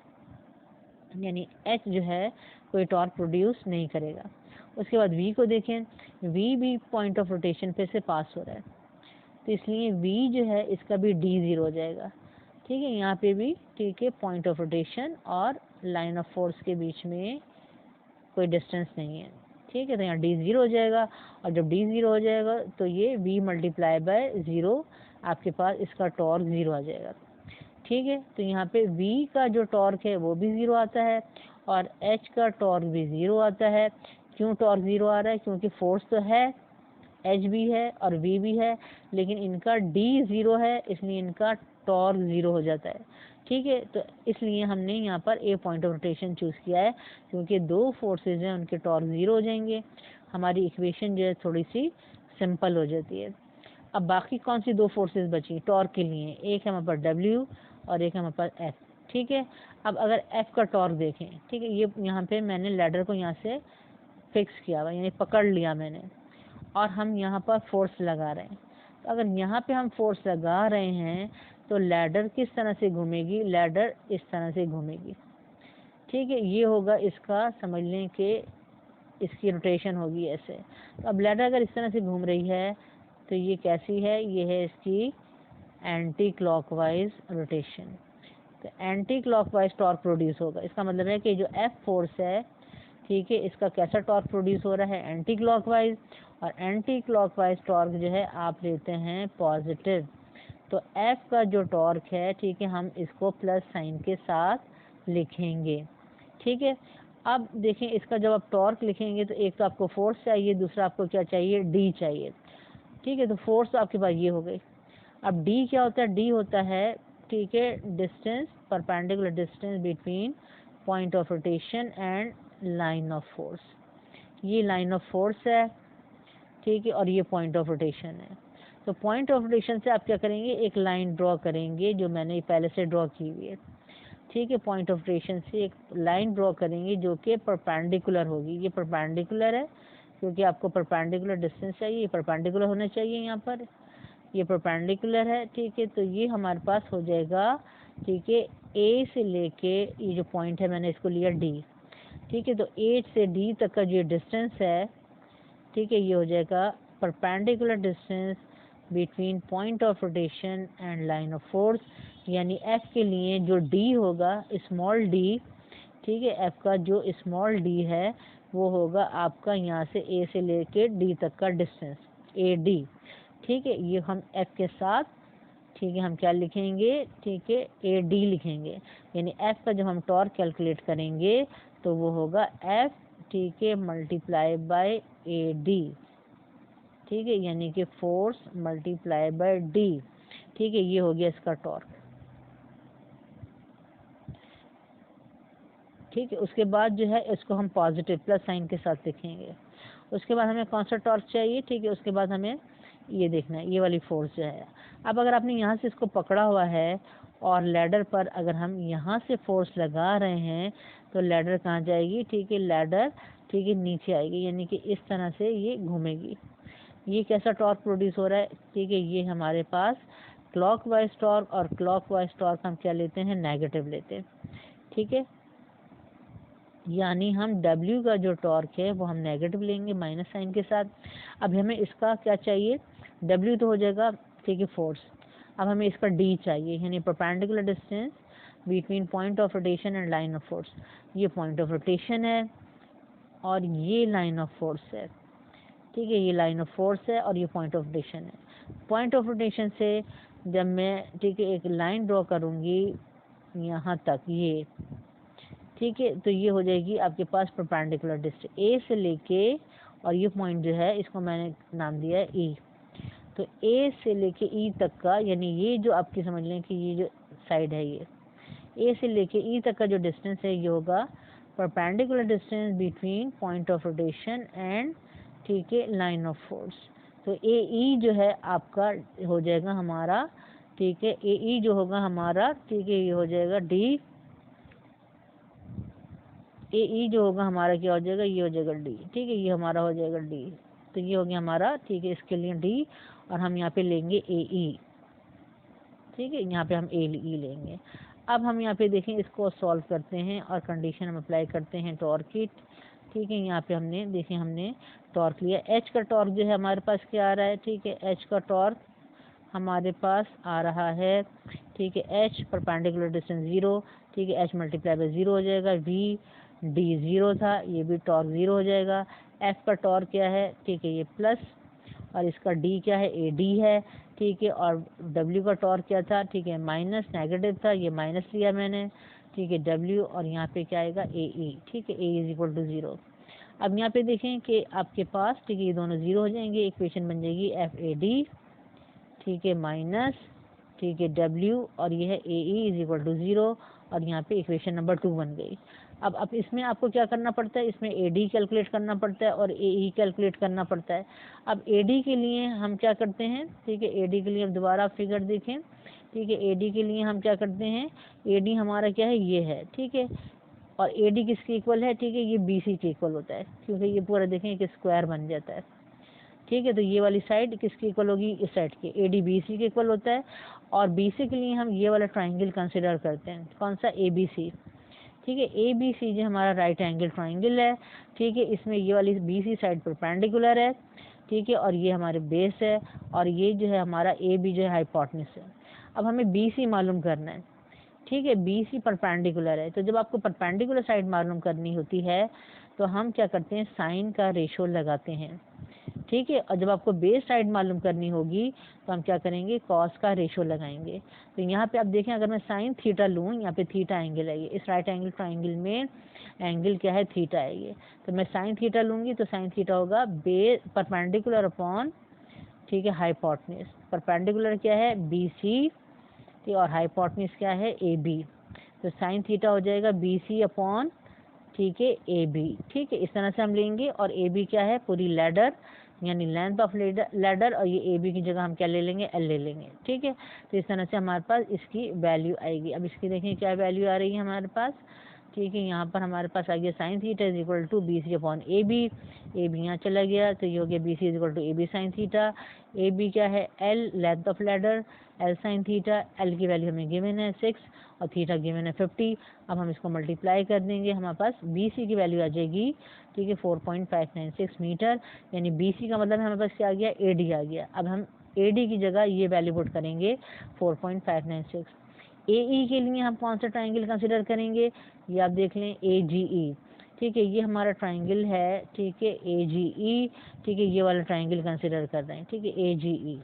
यानी एच जो है कोई टॉर्क प्रोड्यूस नहीं करेगा। उसके बाद वी को देखें, वी भी पॉइंट ऑफ रोटेशन पे से पास हो रहा है, तो इसलिए वी जो है इसका भी डी 0 हो जाएगा, ठीक है। यहाँ पे भी, ठीक है, पॉइंट ऑफ रोटेशन और लाइन ऑफ फोर्स के बीच में कोई डिस्टेंस नहीं है, ठीक है। तो यहाँ डी 0 हो जाएगा और जब डी 0 हो जाएगा तो ये वी मल्टीप्लाई बाय 0, आपके पास इसका टॉर्क 0 आ जाएगा, ठीक है। तो यहाँ पे वी का जो टॉर्क है वो भी 0 आता है और एच का टॉर्क भी 0 आता है। क्यों टॉर्क 0 आ रहा है, क्योंकि फोर्स तो है, एच भी है और वी भी है, लेकिन इनका डी 0 है इसलिए इनका टॉर्क 0 हो जाता है, ठीक है। तो इसलिए हमने यहाँ पर ए पॉइंट ऑफ रोटेशन चूज़ किया है, क्योंकि दो फोर्सेज हैं उनके टॉर्क 0 हो जाएंगे, हमारी इक्वेशन जो है थोड़ी सी सिंपल हो जाती है। अब बाकी कौन सी दो फोर्सेज बची टॉर्क के लिए, एक है हमारे पास डब्ल्यू और एक है हमारे पास एफ, ठीक है। अब अगर एफ का टॉर्क देखें, ठीक है, ये यहाँ पे मैंने लैडर को यहाँ से फिक्स किया हुआ यानी पकड़ लिया मैंने और हम यहाँ पर फोर्स लगा रहे हैं। तो अगर यहाँ पे हम फोर्स लगा रहे हैं तो लैडर किस तरह से घूमेगी, लैडर इस तरह से घूमेगी, ठीक है। ये होगा इसका, समझ लें कि इसकी रोटेशन होगी ऐसे। तो अब लैडर अगर इस तरह से घूम रही है तो ये कैसी है, ये है इसकी एंटी क्लॉकवाइज रोटेशन, तो एंटी क्लॉकवाइज टॉर्क प्रोड्यूस होगा। इसका मतलब है कि जो एफ फोर्स है, ठीक है, इसका कैसा टॉर्क प्रोड्यूस हो रहा है, एंटी क्लॉकवाइज। और एंटी क्लॉकवाइज टॉर्क जो है आप लेते हैं पॉजिटिव। तो एफ का जो टॉर्क है, ठीक है, हम इसको प्लस साइन के साथ लिखेंगे। ठीक है, अब देखें इसका जब आप टॉर्क लिखेंगे तो एक तो आपको फोर्स चाहिए, दूसरा आपको क्या चाहिए, डी चाहिए। ठीक है, तो फोर्स तो आपके पास ये हो गई। अब डी क्या होता है, डी होता है, ठीक है, distance, perpendicular distance between point of rotation and line of force. ये लाइन ऑफ फोर्स है, ठीक है, और ये पॉइंट ऑफ रोटेशन है। तो पॉइंट ऑफ रोटेशन से आप क्या करेंगे, एक लाइन ड्रॉ करेंगे जो मैंने पहले से ड्रॉ की हुई है। ठीक है, पॉइंट ऑफ रोटेशन से एक लाइन ड्रॉ करेंगे जो कि परपेंडिकुलर होगी। ये परपेंडिकुलर है क्योंकि आपको परपेंडिकुलर डिस्टेंस चाहिए, ये परपेंडिकुलर होना चाहिए, यहाँ पर ये परपेंडिकुलर है। ठीक है, तो ये हमारे पास हो जाएगा, ठीक है, ए से लेके ये जो पॉइंट है मैंने इसको लिया डी। ठीक है, तो ए से डी तक का जो डिस्टेंस है, ठीक है, ये हो जाएगा perpendicular distance between point of rotation and line of force. यानी एफ के लिए जो डी होगा, स्मॉल डी, ठीक है, एफ का जो स्मॉल डी है वो होगा आपका यहाँ से ए से लेके डी तक का डिस्टेंस, ए डी। ठीक है, ये हम एफ के साथ, ठीक है, हम क्या लिखेंगे, ठीक है, ए डी लिखेंगे। यानी एफ का जब हम टॉर्क कैलकुलेट करेंगे तो वो होगा एफ, ठीक है, मल्टीप्लाई बाय ए डी। ठीक है, यानी कि फोर्स मल्टीप्लाई बाय डी। ठीक है, ये हो गया इसका टॉर्क। ठीक है, उसके बाद जो है इसको हम पॉजिटिव प्लस साइन के साथ लिखेंगे। उसके बाद हमें कौन सा टॉर्क चाहिए, ठीक है, उसके बाद हमें ये देखना है, ये वाली फोर्स जो है। अब अगर आपने यहाँ से इसको पकड़ा हुआ है और लैडर पर अगर हम यहाँ से फोर्स लगा रहे हैं तो लैडर कहाँ जाएगी, ठीक है, लैडर, ठीक है, नीचे आएगी, यानी कि इस तरह से ये घूमेगी। ये कैसा टॉर्क प्रोड्यूस हो रहा है, ठीक है, ये हमारे पास क्लॉकवाइज टॉर्क, और क्लॉकवाइज टॉर्क हम क्या लेते हैं, नेगेटिव लेते हैं। ठीक है, यानी हम W का जो टॉर्क है वो हम नेगेटिव लेंगे माइनस साइन के साथ। अब हमें इसका क्या चाहिए, W तो हो जाएगा, ठीक है, फोर्स। अब हमें इसका D चाहिए, यानी perpendicular distance between point of rotation and line of force. ये पॉइंट ऑफ रोटेशन है और ये लाइन ऑफ फोर्स है। ठीक है, ये लाइन ऑफ फोर्स है और ये पॉइंट ऑफ रोटेशन है। पॉइंट ऑफ रोटेशन से जब मैं, ठीक है, एक लाइन ड्रॉ करूँगी यहाँ तक, ये, ठीक है, तो ये हो जाएगी आपके पास परपेंडिकुलर डिस्टेंस ए से लेके, और ये पॉइंट जो है इसको मैंने नाम दिया है ई। तो ए से लेके ई तक का, यानी ये जो आपकी समझ लें कि ये जो साइड है, ये ए से लेके ई तक का जो डिस्टेंस है ये होगा perpendicular distance between point of rotation and, ठीक है, लाइन ऑफ फोर्स। तो ए ई जो है आपका हो जाएगा हमारा, ठीक है, ए ई जो होगा हमारा, ठीक है, ये हो जाएगा डी। ए ई जो होगा हमारा क्या हो जाएगा, ये हो जाएगा डी। ठीक है, ये हमारा हो जाएगा डी। तो ये हो गया हमारा, ठीक है, इसके लिए डी, और हम यहाँ पे लेंगे ए ई। ठीक है, यहाँ पे हम ए ई लेंगे। अब हम यहाँ पे देखें, इसको सॉल्व करते हैं और कंडीशन हम अप्लाई करते हैं टॉर्क की। ठीक है, यहाँ पे हमने देखें, हमने टॉर्क लिया, एच का टॉर्क जो है हमारे पास क्या आ रहा है, ठीक है, एच का टॉर्क हमारे पास आ रहा है, ठीक है, एच परपेंडिकुलर डिस्टेंस 0, ठीक है, एच मल्टीप्लाई बाय 0 हो जाएगा, वी डी 0 था, ये भी टॉर्क 0 हो जाएगा। एफ का टॉर्क क्या है, ठीक है, ये प्लस, और इसका डी क्या है, ए डी है। ठीक है, और डब्ल्यू का टॉर्क क्या था, ठीक है, माइनस, नेगेटिव था, ये माइनस लिया मैंने। ठीक है, डब्ल्यू, और यहाँ पे क्या आएगा, ए ई। ठीक है, ए इज इक्वल टू 0। अब यहाँ पे देखें कि आपके पास, ठीक है, ये दोनों 0 हो जाएंगे, इक्वेशन बन जाएगी एफ ए डी, ठीक है, माइनस, ठीक है, डब्ल्यू, और ये है ए ई इज इक्वल टू 0, और यहाँ पे इक्वेशन नंबर 2 बन गई। अब इसमें आपको क्या करना पड़ता है, इसमें ए डी कैलकुलेट करना पड़ता है और ए ई कैलकुलेट करना पड़ता है। अब ए डी के लिए हम क्या करते हैं, ठीक है, ए डी के लिए अब दोबारा फिगर देखें। ठीक है, ए डी के लिए हम क्या करते हैं, ए डी हमारा क्या है, ये है। ठीक है, और ए डी किसके इक्वल है, ठीक है, ये बी सी के इक्वल होता है, क्योंकि ये पूरा देखें कि स्क्वायर बन जाता है। ठीक है, तो ये वाली साइड किसकी इक्वल होगी, इस साइड के, ए डी बी सी के इक्वल होता है। और बी सी के लिए हम ये वाला ट्राइंगल कंसिडर करते हैं, कौन सा, ए बी सी। ठीक है, ए बी सी जो हमारा राइट एंगल ट्राइंगल है। ठीक है, इसमें ये वाली बी सी साइड परपेंडिकुलर है। ठीक है, और ये हमारे बेस है, और ये जो है हमारा ए बी जो है हाइपोटेन्यूस है। अब हमें बी सी मालूम करना है। ठीक है, BC परपेंडिकुलर है। तो जब आपको परपेंडिकुलर साइड मालूम करनी होती है तो हम क्या करते हैं, साइन का रेशो लगाते हैं। ठीक है, और जब आपको बेस साइड मालूम करनी होगी तो हम क्या करेंगे, कॉस का रेशो लगाएंगे। तो यहाँ पे आप देखें, अगर मैं साइन थीटा लूँ, यहाँ पे थीटा एंगल है, ये इस राइट एंगल ट्राइंगल में एंगल क्या है, थीटा है ये। तो मैं साइन थीटा लूँगी तो साइन थीटा होगा बेस परपेंडिकुलर अपॉन, ठीक है, हाइपोटेन्यूज। परपेंडिकुलर क्या है, BC, और हाइपोटेन्यूज क्या है, AB। तो साइन थीटा हो जाएगा BC अपॉन, ठीक है, AB। ठीक है, इस तरह से हम लेंगे। और AB क्या है, पूरी लैडर यानी लेंथ ऑफ लैडर, और ये AB की जगह हम क्या ले लेंगे, L ले लेंगे। ठीक है, तो इस तरह से हमारे पास इसकी वैल्यू आएगी। अब इसकी देखें क्या वैल्यू आ रही है हमारे पास। ठीक है, यहाँ पर हमारे पास आ गया sine theta is equal to BC upon AB। AB यहाँ चला गया तो ये हो गया BC is equal to AB sine theta. AB क्या है, L length of ladder, L sine theta. L की वैल्यू हमें गिवन है 6 और थीटा गिवन है 50। अब हम इसको मल्टीप्लाई कर देंगे, हमारे पास BC की वैल्यू आ जाएगी, ठीक है, 4.596 मीटर। यानी BC का मतलब हमारे पास क्या आ गया, AD आ गया। अब हम AD की जगह ये वैल्यू पुट करेंगे 4.596। AE के लिए हम कौन सा ट्राइंगल कंसिडर करेंगे, ये आप देख लें, AGE। ठीक है, ये हमारा ट्राइंगल है, ठीक है, AGE। ठीक है, ये वाला ट्राइंगल कंसिडर कर रहे हैं, ठीक है, AGE।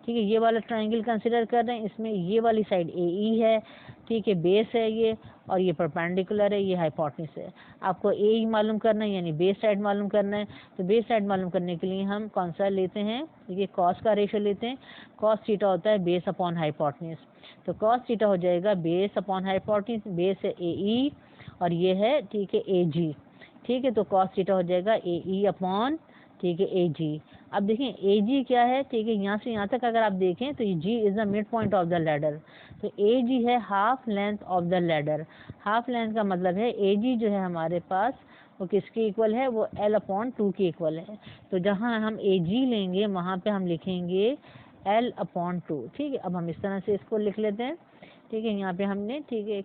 ठीक है, ये वाला ट्राइंगल कंसिडर कर रहे हैं, इसमें ये वाली साइड AE है, ठीक है, बेस है ये, और ये परपेंडिकुलर है, ये हाइपोटेन्यूज है। आपको AE मालूम करना है यानी बेस साइड मालूम करना है। तो बेस साइड मालूम करने के लिए हम कौन सा लेते हैं, ये कॉस का रेशो लेते हैं। कॉस थीटा होता है बेस अपॉन हाइपोटेन्यूज। तो कॉस थीटा हो जाएगा बेस अपॉन हाइपोटेन्यूज, बेस है AE और ये है, ठीक है, AG। ठीक है, तो कॉस थीटा हो जाएगा AE अपॉन, ठीक है, AG। अब देखें AG क्या है, ठीक है, यहाँ से यहाँ तक अगर आप देखें तो ये G is the mid point of the ladder. तो AG है half length of the ladder. Half length का मतलब है AG जो है हमारे पास वो किसके इक्वल है, वो L अपॉन 2 के इक्वल है। तो जहाँ हम AG लेंगे वहाँ पे हम लिखेंगे L अपॉन 2। ठीक है, अब हम इस तरह से इसको लिख लेते हैं। ठीक है, यहाँ पे हमने, ठीक है,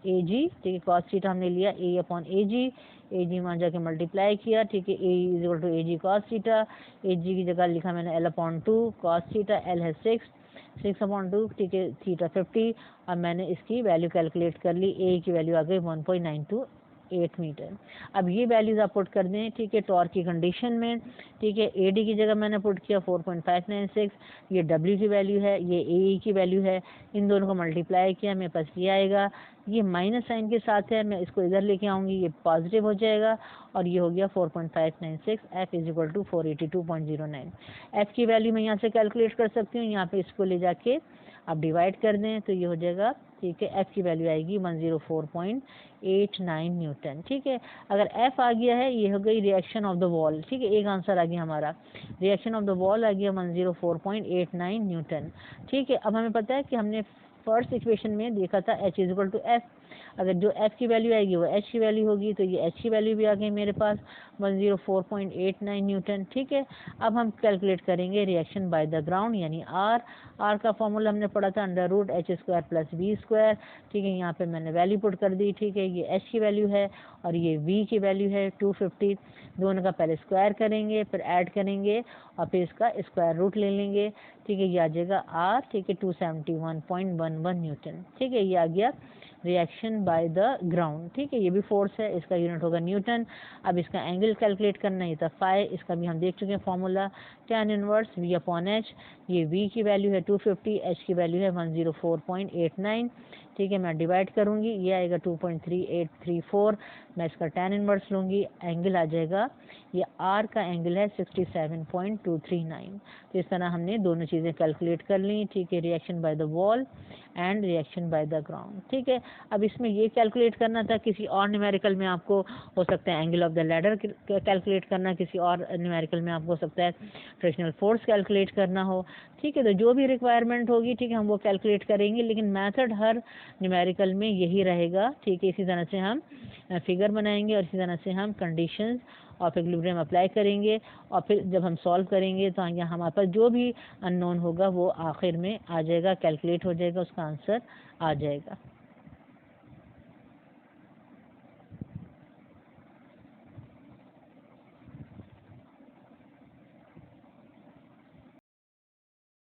AG, ठीक है, कॉस थीटा हमने लिया A अपॉन AG। AG वहाँ जाके मल्टीप्लाई किया, ठीक है, A is equal to AG cos theta. AG की जगह लिखा मैंने L upon 2 cos theta. L है 6 अपॉन 2, ठीक है, थीटा 50। अब मैंने इसकी वैल्यू कैलकुलेट कर ली, A की वैल्यू आ गई 1.928 मीटर। अब ये वैल्यूज आप पुट कर दें, ठीक है, टॉर्क की कंडीशन में। ठीक है, AD की जगह मैंने पुट किया 4.596, ये W की वैल्यू है, ये AE की वैल्यू है। इन दोनों को मल्टीप्लाई किया, मेरे पास ये आएगा। ये माइनस साइन के साथ है, मैं इसको इधर लेके आऊँगी, ये पॉजिटिव हो जाएगा और ये हो गया 4.596। F is equal to 482.09। F की वैल्यू मैं यहाँ से कैलकुलेट कर सकती हूँ, यहाँ पे इसको ले जाके आप डिवाइड कर दें तो ये हो जाएगा, ठीक है, F की वैल्यू आएगी 104.89 न्यूटन। ठीक है, अगर F आ गया है, ये हो गई रिएक्शन ऑफ द वॉल। ठीक है, एक आंसर आ गया हमारा, रिएक्शन ऑफ द वॉल आ गया 104.89 न्यूटन। ठीक है, अब हमें पता है कि हमने फर्स्ट इक्वेशन में देखा था H is equal to F। अगर जो F की वैल्यू आएगी वो H की वैल्यू होगी, तो ये H की वैल्यू भी आ गई मेरे पास 104.89 न्यूटन। ठीक है, अब हम कैलकुलेट करेंगे रिएक्शन बाय द ग्राउंड यानी R का फॉर्मूला हमने पढ़ा था √h² प्लस v²। ठीक है, यहाँ पे मैंने वैल्यू पुट कर दी। ठीक है, ये H की वैल्यू है और ये V की वैल्यू है 250। दोनों का पहले स्क्वायर करेंगे, फिर ऐड करेंगे और फिर इसका स्क्वायर रूट ले लेंगे। ठीक है, ये आ जाएगा R, ठीक है, 271.11 न्यूटन। ठीक है, ये आ गया रिएक्शन बाय द ग्राउंड। ठीक है, ये भी फोर्स है, इसका यूनिट होगा न्यूटन। अब इसका एंगल कैलकुलेट करना है, था फाई, इसका भी हम देख चुके हैं formula tan inverse V upon H। ये V की वैल्यू है 250, H की वैल्यू है 104.89। ठीक है, मैं डिवाइड करूँगी, ये आएगा 2.3834। मैं इसका tan इनवर्स लूँगी, एंगल आ जाएगा, ये R का एंगल है 67.239। तो इस तरह हमने दोनों चीज़ें कैलकुलेट कर ली। ठीक है, reaction by the wall and reaction by the ground. ठीक है, अब इसमें ये कैलकुलेट करना था, किसी और न्यूमेरिकल में आपको हो सकता है angle of the ladder calculate करना, किसी और न्यूमेरिकल में आपको हो सकता है फ्रिक्शनल फोर्स कैलकुलेट करना हो। ठीक है, तो जो भी रिक्वायरमेंट होगी, ठीक है, हम वो कैलकुलेट करेंगे, लेकिन मेथड हर न्यूमेरिकल में यही रहेगा। ठीक है, इसी तरह से हम फिगर बनाएंगे और इसी तरह से हम कंडीशंस ऑफ इक्विलिब्रियम अप्लाई करेंगे और फिर जब हम सॉल्व करेंगे तो यहाँ हमारे पास जो भी अननोन होगा वो आखिर में आ जाएगा, कैलकुलेट हो जाएगा, उसका आंसर आ जाएगा।